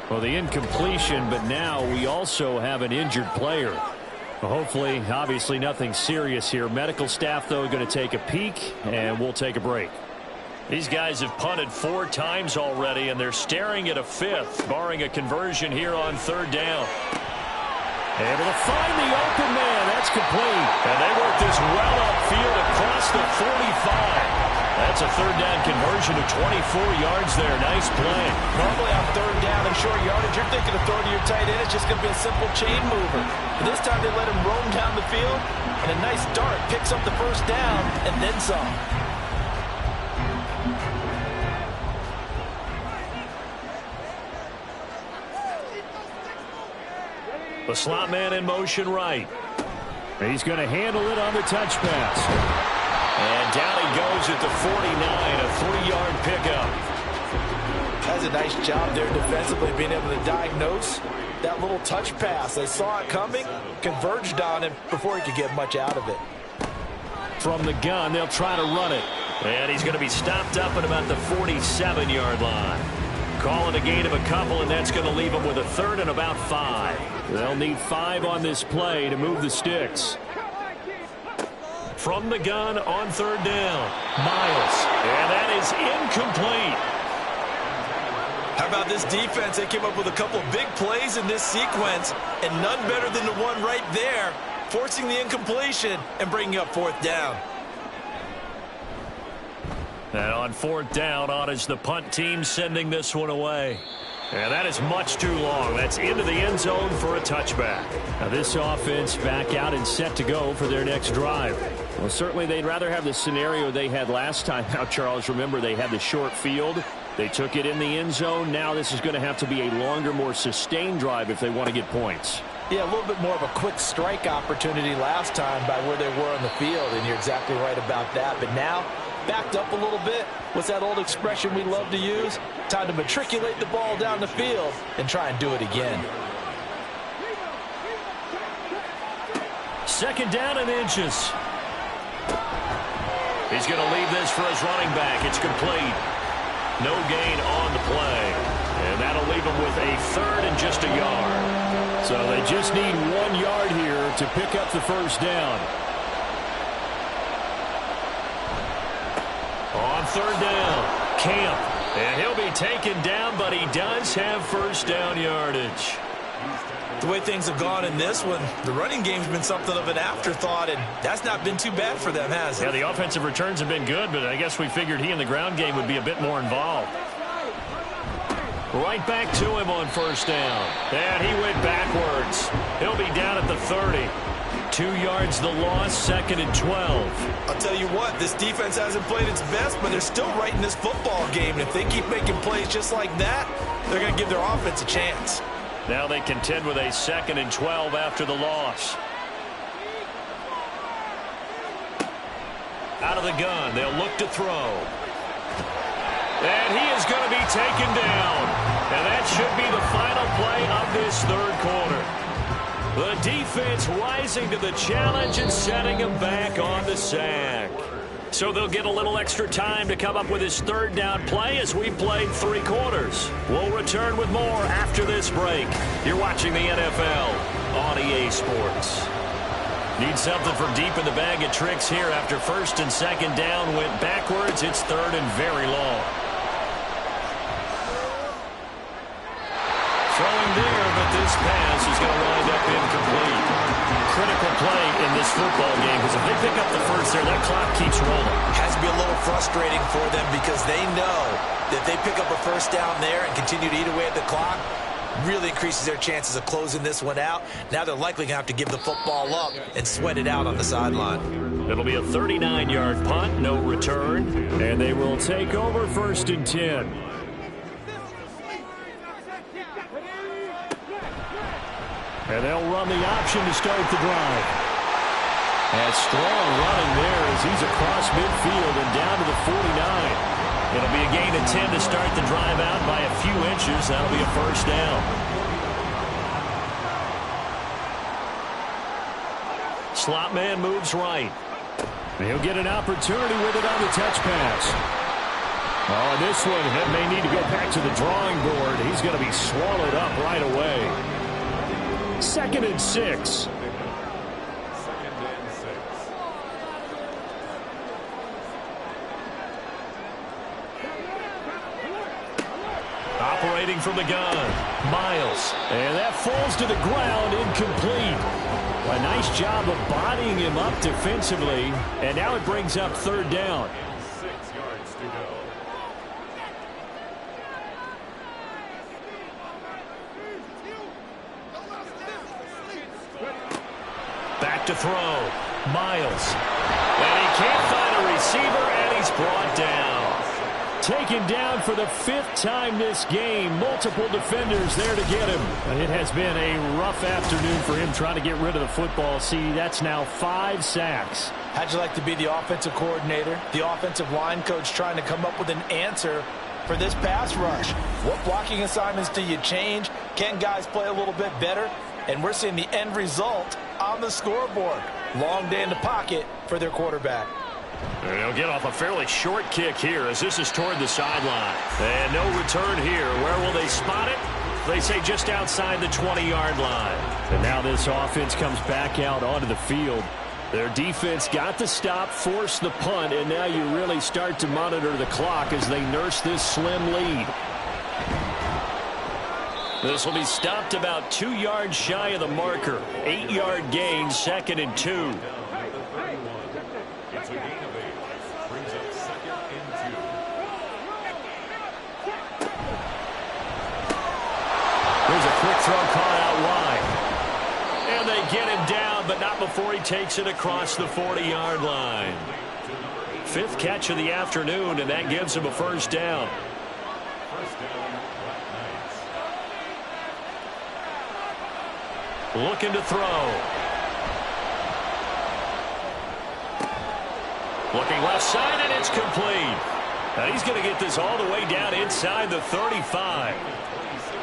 Well, the incompletion, but now we also have an injured player. Well, hopefully, obviously nothing serious here. Medical staff, though, going to take a peek, and we'll take a break. These guys have punted 4 times already, and they're staring at a 5th, barring a conversion here on 3rd down. Able to find the open man. That's complete. And they work this well upfield across the 45. That's a 3rd down conversion of 24 yards there. Nice play. Normally on 3rd down and short yardage, you're thinking of throwing to your tight end. It's just going to be a simple chain mover. But this time they let him roam down the field, and a nice dart picks up the 1st down and then some. The slot man in motion right. He's going to handle it on the touch pass. And down he goes at the 49, a 3-yard pickup. That's a nice job there defensively, being able to diagnose that little touch pass. They saw it coming, converged on him before he could get much out of it. From the gun, they'll try to run it. And he's going to be stopped up at about the 47-yard line. Call it a gain of a couple, and that's going to leave them with a 3rd and about 5. They'll need 5 on this play to move the sticks. From the gun on 3rd down, Miles. And that is incomplete. How about this defense? They came up with a couple of big plays in this sequence, and none better than the one right there, forcing the incompletion and bringing up 4th down. And on 4th down, on is the punt team sending this one away. And that is much too long. That's into the end zone for a touchback. Now this offense back out and set to go for their next drive. Well, certainly they'd rather have the scenario they had last time out, Charles. Remember, they had the short field. They took it in the end zone. Now this is going to have to be a longer, more sustained drive if they want to get points. Yeah, a little bit more of a quick strike opportunity last time by where they were on the field, and you're exactly right about that. But now, backed up a little bit. What's that old expression we love to use? Time to matriculate the ball down the field and try and do it again. 2nd down and inches. He's going to leave this for his running back. It's complete. No gain on the play. And that'll leave him with a 3rd and just a yard. So they just need 1 yard here to pick up the 1st down. On 3rd down, Camp. And he'll be taken down, but he does have 1st down yardage. The way things have gone in this one, the running game's been something of an afterthought, and that's not been too bad for them, has it? Yeah, the offensive returns have been good, but I guess we figured he in the ground game would be a bit more involved. Right back to him on 1st down. And he went backwards. He'll be down at the 30. 2 yards the loss, 2nd and 12. I'll tell you what, this defense hasn't played its best, but they're still right in this football game. And if they keep making plays just like that, they're going to give their offense a chance. Now they contend with a 2nd and 12 after the loss. Out of the gun, they'll look to throw. And he is going to be taken down. And that should be the final play of this 3rd quarter. The defense rising to the challenge and setting him back on the sack. So they'll get a little extra time to come up with his 3rd down play as we played 3 quarters. We'll return with more after this break. You're watching the NFL on EA Sports. Need something from deep in the bag of tricks here after 1st and 2nd down went backwards. It's 3rd and very long. Throwing there, but this pass is going to wind up incomplete. Critical play in this football game because if they pick up the 1st there, that clock keeps rolling. Has to be a little frustrating for them because they know that they pick up a 1st down there and continue to eat away at the clock, really increases their chances of closing this one out. Now they're likely going to have to give the football up and sweat it out on the sideline. It'll be a 39-yard punt, no return, and they will take over 1st and 10. And they'll run the option to start the drive. And strong running there as he's across midfield and down to the 49. It'll be a gain of 10 to start the drive out by a few inches. That'll be a 1st down. Slot man moves right. He'll get an opportunity with it on the touch pass. Oh, this one may need to go back to the drawing board. He's going to be swallowed up right away. 2nd and 6. Operating from the gun, Miles. And that falls to the ground, incomplete. A nice job of bodying him up defensively. And now it brings up 3rd down. 6 yards to go. Back to throw. Miles. And he can't find a receiver, and he's brought down. Taken down for the 5th time this game. Multiple defenders there to get him. And it has been a rough afternoon for him trying to get rid of the football. See, that's now 5 sacks. How'd you like to be the offensive coordinator, the offensive line coach trying to come up with an answer for this pass rush? What blocking assignments do you change? Can guys play a little bit better? And we're seeing the end result on the scoreboard. Long day in the pocket for their quarterback. And he'll get off a fairly short kick here as this is toward the sideline. And no return here. Where will they spot it? They say just outside the 20-yard line. And now this offense comes back out onto the field. Their defense got the stop, forced the punt, and now you really start to monitor the clock as they nurse this slim lead. This will be stopped about 2 yards shy of the marker. 8-yard gain, 2nd and 2. It's a gain of 8. Brings up 2nd and 2. There's a quick throw caught out wide. And they get him down, but not before he takes it across the 40-yard line. 5th catch of the afternoon, and that gives him a first down. First down, BlackKnights. Looking to throw. Looking left side, and it's complete. Now he's going to get this all the way down inside the 35.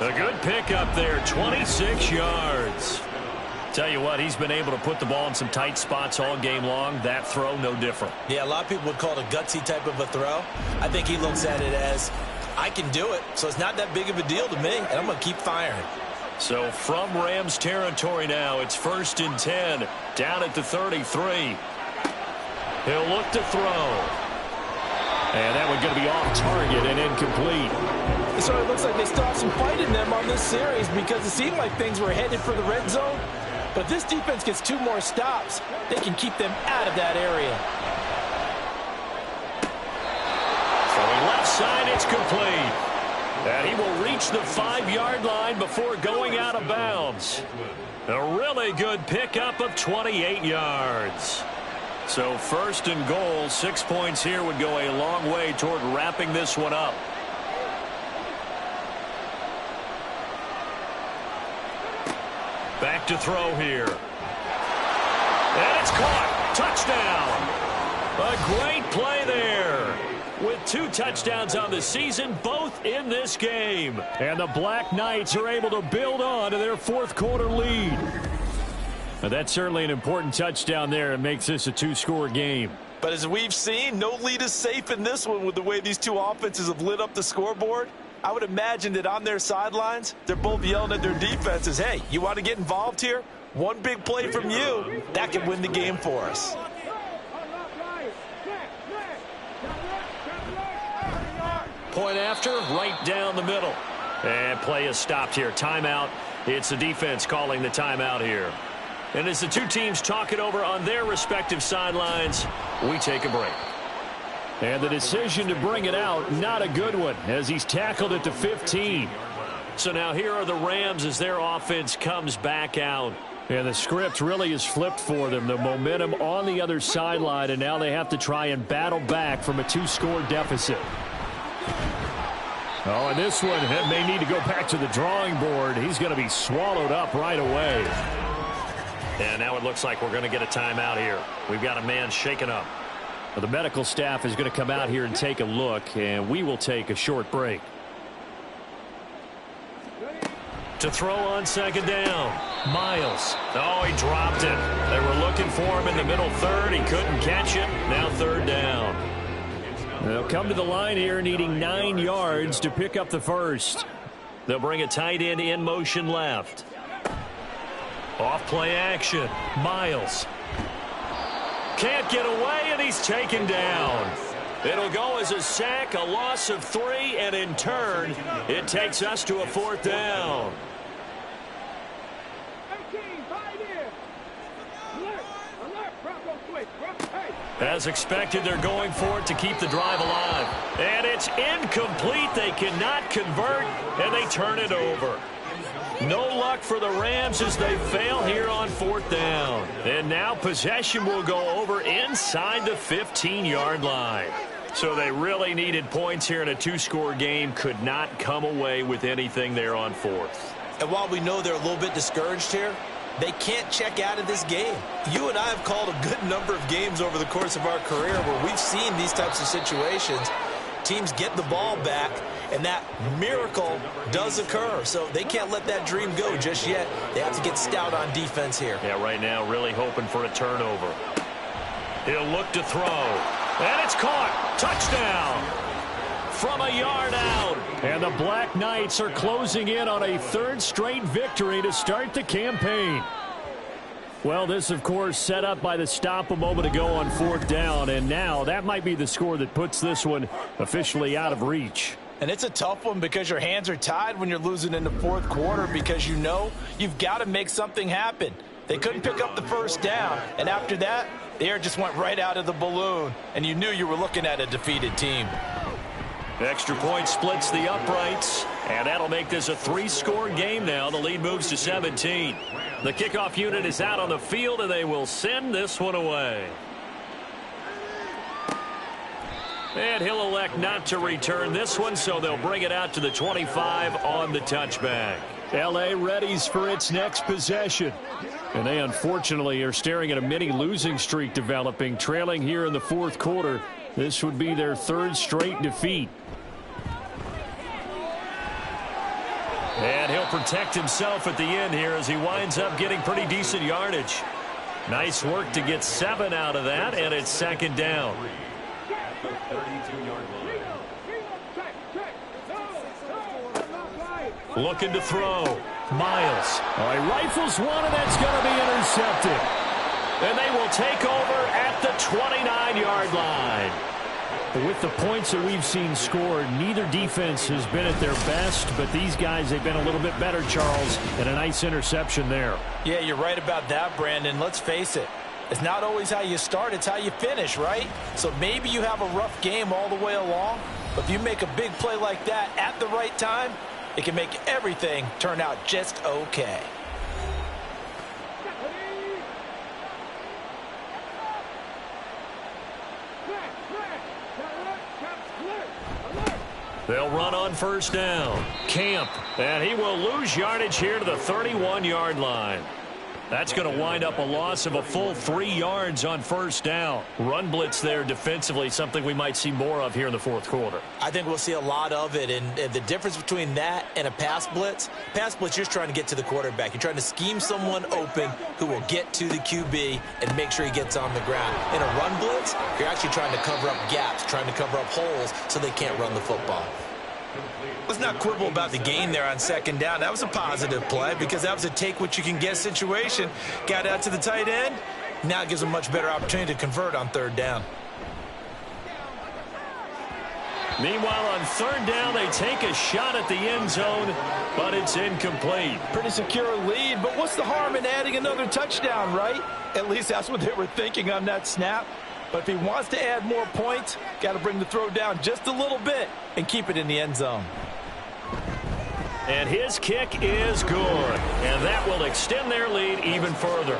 A good pickup there, 26 yards. Tell you what, he's been able to put the ball in some tight spots all game long. That throw, no different. Yeah, a lot of people would call it a gutsy type of a throw. I think he looks at it as, I can do it, so it's not that big of a deal to me, and I'm going to keep firing. So from Rams territory now, it's 1st and 10, down at the 33. He'll look to throw. And that one's going to be off target and incomplete. So it looks like they still have some fight in them on this series because it seemed like things were headed for the red zone. But if this defense gets 2 more stops, they can keep them out of that area. Throwing left side, it's complete. And he will reach the 5-yard line before going out of bounds. A really good pickup of 28 yards. So 1st and goal, 6 points here would go a long way toward wrapping this one up. Back to throw here. And it's caught. Touchdown. A great play there. With 2 touchdowns on the season, both in this game. And the Black Knights are able to build on to their 4th quarter lead. Now that's certainly an important touchdown there. It makes this a 2-score game. But as we've seen, no lead is safe in this one with the way these 2 offenses have lit up the scoreboard. I would imagine that on their sidelines, they're both yelling at their defenses, hey, you want to get involved here? One big play from you, that could win the game for us. Point after, right down the middle. And play is stopped here. Timeout. It's the defense calling the timeout here. And as the 2 teams talk it over on their respective sidelines, we take a break. And the decision to bring it out, not a good one, as he's tackled at the 15. So now here are the Rams as their offense comes back out. And the script really is flipped for them. The momentum on the other sideline, and now they have to try and battle back from a 2-score deficit. Oh, and this one may need to go back to the drawing board. He's going to be swallowed up right away. And now it looks like we're going to get a timeout here. We've got a man shaken up. Well, the medical staff is going to come out here and take a look, and we will take a short break. To throw on 2nd down, Miles. Oh, he dropped it. They were looking for him in the middle 3rd. He couldn't catch it. Now 3rd down. They'll come to the line here needing 9 yards to pick up the first. They'll bring a tight end in motion left. Off play action. Miles. Can't get away, and he's taken down. It'll go as a sack, a loss of 3, and in turn, it takes us to a 4th down. As expected, they're going for it to keep the drive alive. And it's incomplete. They cannot convert, and they turn it over. No luck for the Rams as they fail here on 4th down. And now possession will go over inside the 15-yard line. So they really needed points here in a 2-score game. Could not come away with anything there on 4th. And while we know they're a little bit discouraged here, They can't check out of this game. You and I have called a good number of games over the course of our career where we've seen these types of situations. Teams get the ball back, and that miracle does occur. So they can't let that dream go just yet. They have to get stout on defense here. Yeah, right now really hoping for a turnover. He'll look to throw. And it's caught. Touchdown. From a yard out. And the Black Knights are closing in on a third straight victory to start the campaign. Well, this, of course, set up by the stop a moment ago on fourth down. And now that might be the score that puts this one officially out of reach. And it's a tough one because your hands are tied when you're losing in the fourth quarter because you know you've got to make something happen. They couldn't pick up the first down. And after that, the air just went right out of the balloon. And you knew you were looking at a defeated team. Extra point splits the uprights, and that'll make this a three-score game now. The lead moves to 17. The kickoff unit is out on the field, and they will send this one away. And he'll elect not to return this one, so they'll bring it out to the 25 on the touchback. L.A. readies for its next possession. And they unfortunately are staring at a mini losing streak developing, trailing here in the fourth quarter. This would be their third straight defeat. And he'll protect himself at the end here as he winds up getting pretty decent yardage. Nice work to get 7 out of that, and it's second down. Looking to throw. Miles. All right, rifles one, and that's going to be intercepted. And they will take over at the 29-yard line. With the points that we've seen scored, neither defense has been at their best, but these guys, they've been a little bit better, Charles, and a nice interception there. Yeah, you're right about that, Brandon. Let's face it. It's not always how you start, it's how you finish, right? So maybe you have a rough game all the way along, but if you make a big play like that at the right time, it can make everything turn out just okay. They'll run on first down. Camp, and he will lose yardage here to the 31-yard line. That's going to wind up a loss of a full 3 yards on first down. Run blitz there defensively, something we might see more of here in the fourth quarter. I think we'll see a lot of it, and the difference between that and a pass blitz, you're just trying to get to the quarterback. You're trying to scheme someone open who will get to the QB and make sure he gets on the ground. In a run blitz, you're actually trying to cover up gaps, trying to cover up holes so they can't run the football. Let's not quibble about the gain there on second down. That was a positive play because that was a take-what-you-can-get situation. Got out to the tight end. Now it gives them a much better opportunity to convert on third down. Meanwhile, on third down, they take a shot at the end zone, but it's incomplete. Pretty secure lead, but what's the harm in adding another touchdown, right? At least that's what they were thinking on that snap. But if he wants to add more points, got to bring the throw down just a little bit and keep it in the end zone. And his kick is good, and that will extend their lead even further.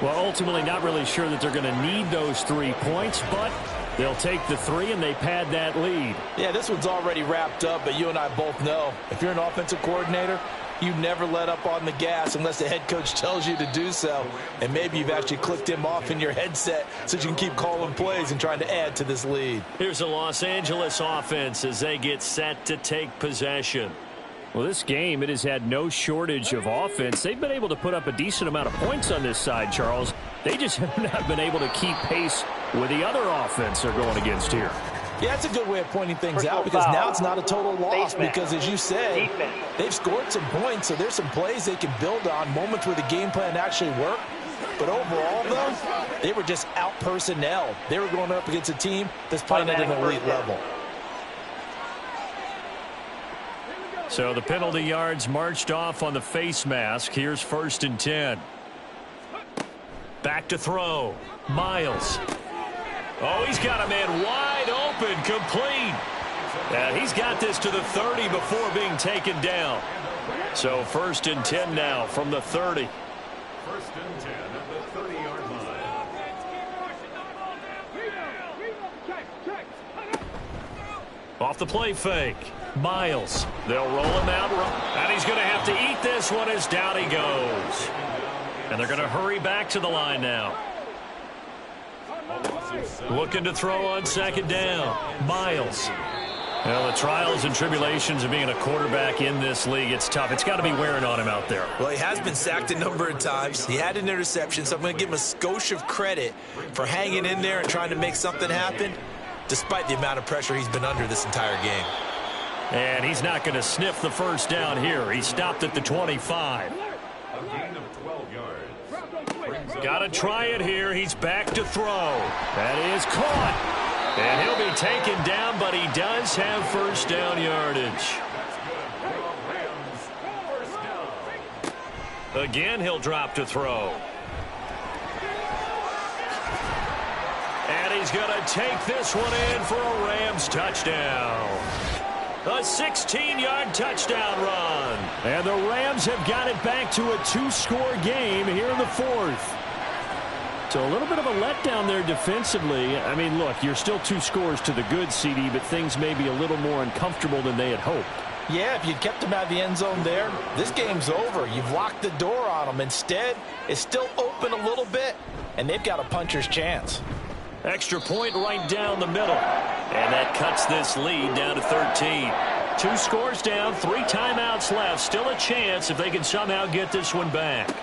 Well, ultimately not really sure that they're going to need those 3 points, but they'll take the 3 and they pad that lead. Yeah, this one's already wrapped up, but you and I both know if you're an offensive coordinator, you never let up on the gas unless the head coach tells you to do so. And maybe you've actually clicked him off in your headset so you can keep calling plays and trying to add to this lead. Here's the Los Angeles offense as they get set to take possession. Well, this game, it has had no shortage of offense. They've been able to put up a decent amount of points on this side, Charles. They just have not been able to keep pace with the other offense they're going against here. Yeah, that's a good way of pointing things out because now it's not a total loss because, as you said, they've scored some points, so there's some plays they can build on, moments where the game plan actually worked. But overall, though, they were just out-personnel. They were going up against a team that's playing at an elite level. So the penalty yards marched off on the face mask. Here's 1st and 10. Back to throw. Miles. Oh, he's got a man wide open, complete. And he's got this to the 30 before being taken down. So 1st and 10 now from the 30. 1st and 10 at the 30-yard line. Off the play fake. Miles. They'll roll him out. And he's going to have to eat this one as down he goes. And they're going to hurry back to the line now. Looking to throw on second down. Miles. Well, the trials and tribulations of being a quarterback in this league, it's tough. It's got to be wearing on him out there. Well, he has been sacked a number of times. He had an interception, so I'm going to give him a skosh of credit for hanging in there and trying to make something happen, despite the amount of pressure he's been under this entire game. And he's not going to sniff the first down here. He stopped at the 25. A gain of 12 yards. Got to try it here. He's back to throw. That is caught. And he'll be taken down, but he does have first down yardage. Again, he'll drop to throw. And he's going to take this one in for a Rams touchdown. A 16-yard touchdown run. And the Rams have got it back to a 2-score game here in the fourth. So a little bit of a letdown there defensively. I mean, look, you're still 2 scores to the good, CD, but things may be a little more uncomfortable than they had hoped. Yeah, if you'd kept him out of the end zone there, this game's over. You've locked the door on him. Instead, it's still open a little bit, and they've got a puncher's chance. Extra point right down the middle. And that cuts this lead down to 13. 2 scores down, 3 timeouts left. Still a chance if they can somehow get this one back.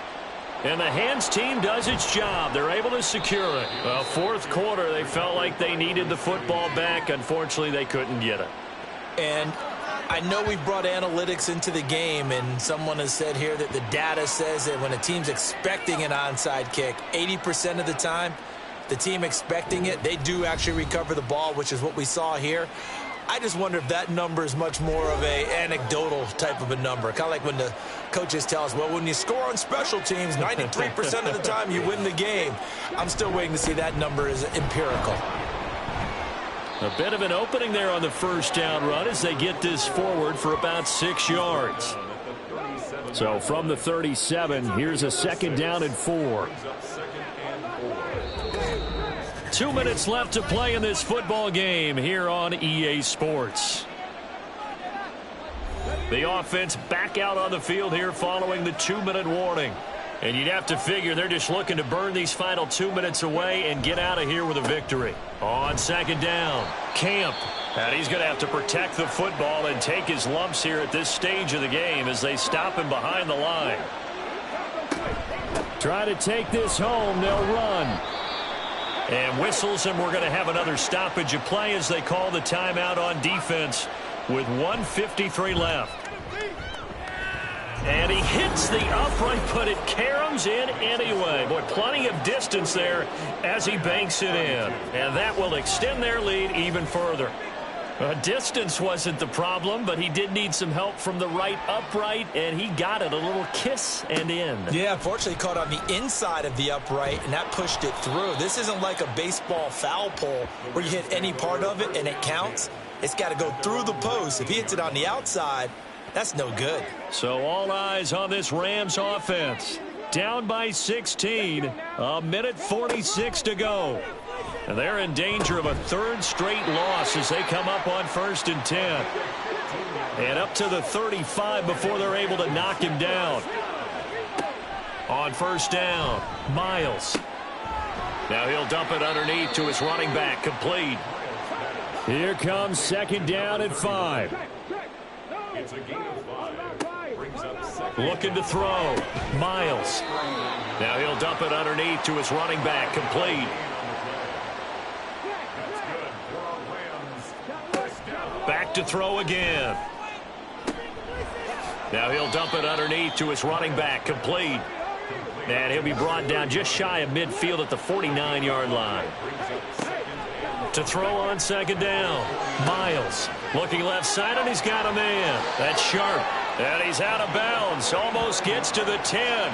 And the hands team does its job. They're able to secure it. Well, fourth quarter, they felt like they needed the football back. Unfortunately, they couldn't get it. And I know we brought analytics into the game, and someone has said here that the data says that when a team's expecting an onside kick, 80% of the time, the team expecting it, they do actually recover the ball, which is what we saw here. I just wonder if that number is much more of a anecdotal type of a number. Kind of like when the coaches tell us, well, when you score on special teams, 93% of the time you win the game. I'm still waiting to see that number is empirical. A bit of an opening there on the first down run as they get this forward for about 6 yards. So from the 37, here's a second down and 4. 2 minutes left to play in this football game here on EA Sports. The offense back out on the field here following the 2-minute warning. And you'd have to figure they're just looking to burn these final 2 minutes away and get out of here with a victory. On second down, Camp. And he's going to have to protect the football and take his lumps here at this stage of the game as they stop him behind the line. Try to take this home. They'll run. And whistles, and we're going to have another stoppage of play as they call the timeout on defense with 1:53 left. And he hits the upright, but it caroms in anyway. Boy, plenty of distance there as he banks it in. And that will extend their lead even further. Distance wasn't the problem, but he did need some help from the right upright, and he got it. A little kiss and in. Yeah, unfortunately caught on the inside of the upright, and that pushed it through. This isn't like a baseball foul pole where you hit any part of it and it counts. It's got to go through the post. If he hits it on the outside, that's no good. So all eyes on this Rams offense. Down by 16, a minute 46 to go. And they're in danger of a 3rd straight loss as they come up on 1st and 10. And up to the 35 before they're able to knock him down. On 1st down, Miles. Now he'll dump it underneath to his running back, complete. Here comes second down and 5. It's a gain of 5. Brings up second. Looking to throw, Miles. Now he'll dump it underneath to his running back, complete. Back to throw again. Now he'll dump it underneath to his running back, complete. And he'll be brought down just shy of midfield at the 49-yard line. To throw on second down, Miles. Looking left side, and he's got a man. That's sharp. And he's out of bounds. Almost gets to the 10.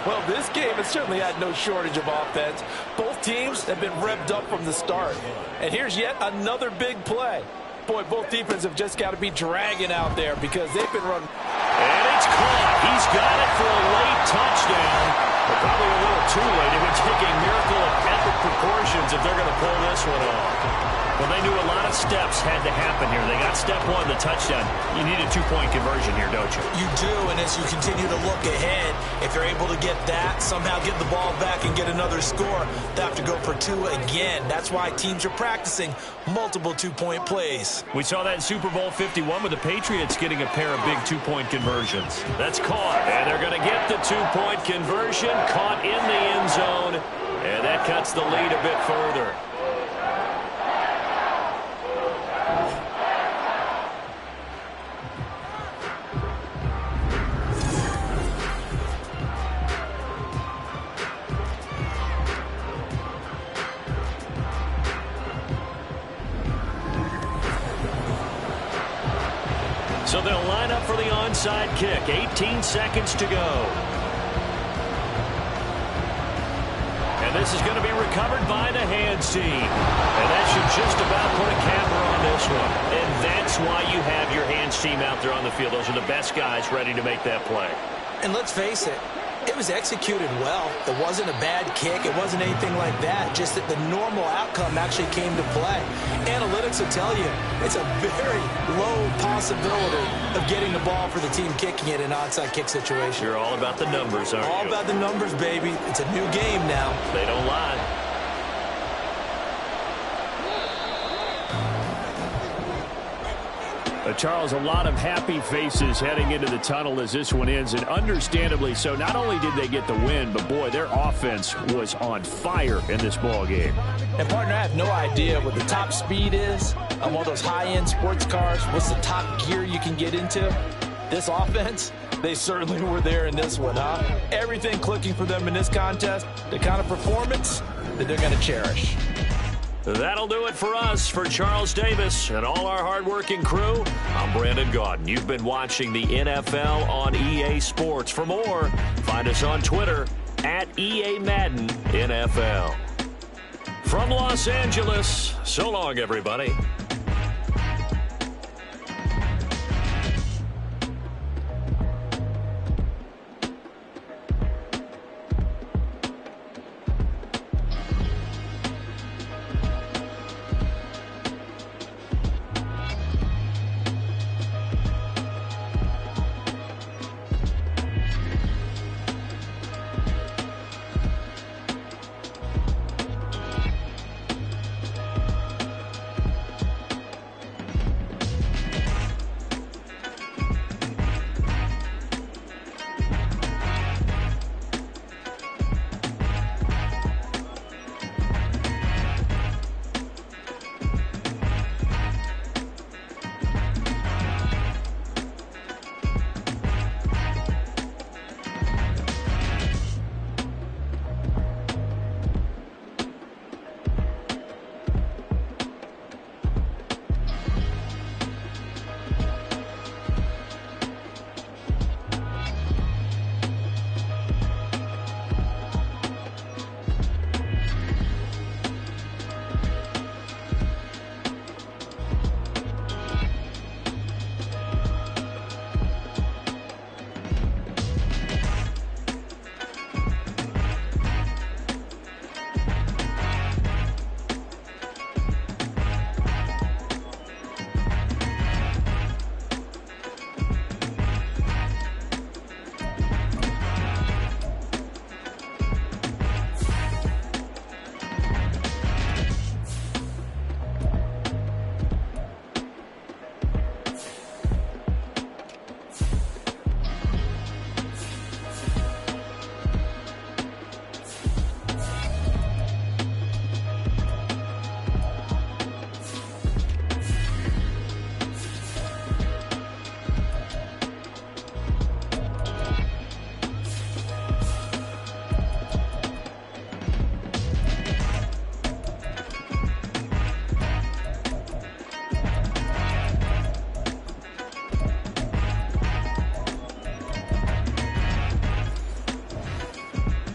Well, this game has certainly had no shortage of offense. Both teams have been revved up from the start. And here's yet another big play. Boy, both defenses have just got to be dragging out there because they've been running. And it's caught. He's got it for a late touchdown. But probably a little too late. It would take a miracle of epic proportions if they're going to pull this one off. Well, they knew a lot of steps had to happen here. They got step one, the touchdown. You need a two-point conversion here, don't you? You do, and as you continue to look ahead, if they're able to get that, somehow get the ball back and get another score, they have to go for two again. That's why teams are practicing multiple two-point plays. We saw that in Super Bowl 51 with the Patriots getting a pair of big two-point conversions. That's caught, and they're going to get the two-point conversion, caught in the end zone, and that cuts the lead a bit further. So they'll line up for the onside kick. 18 seconds to go. And this is going to be recovered by the hands team. And that should just about put a capper on this one. And that's why you have your hands team out there on the field. Those are the best guys ready to make that play. And let's face it, it was executed well. It wasn't a bad kick. It wasn't anything like that. Just that the normal outcome actually came to play. Analytics will tell you it's a very low possibility of getting the ball for the team kicking it in an onside kick situation. You're all about the numbers, aren't you? All about the numbers, baby. It's a new game now. They don't lie. Charles, a lot of happy faces heading into the tunnel as this one ends, and understandably so. Not only did they get the win, but boy, their offense was on fire in this ball game. And partner, I have no idea what the top speed is on one of those high-end sports cars. What's the top gear you can get into? This offense, they certainly were there in this one, huh? Everything clicking for them in this contest, the kind of performance that they're going to cherish. That'll do it for us. For Charles Davis and all our hardworking crew, I'm Brandon Gaudin. You've been watching the NFL on EA Sports. For more, find us on Twitter at EA Madden NFL. From Los Angeles, so long, everybody.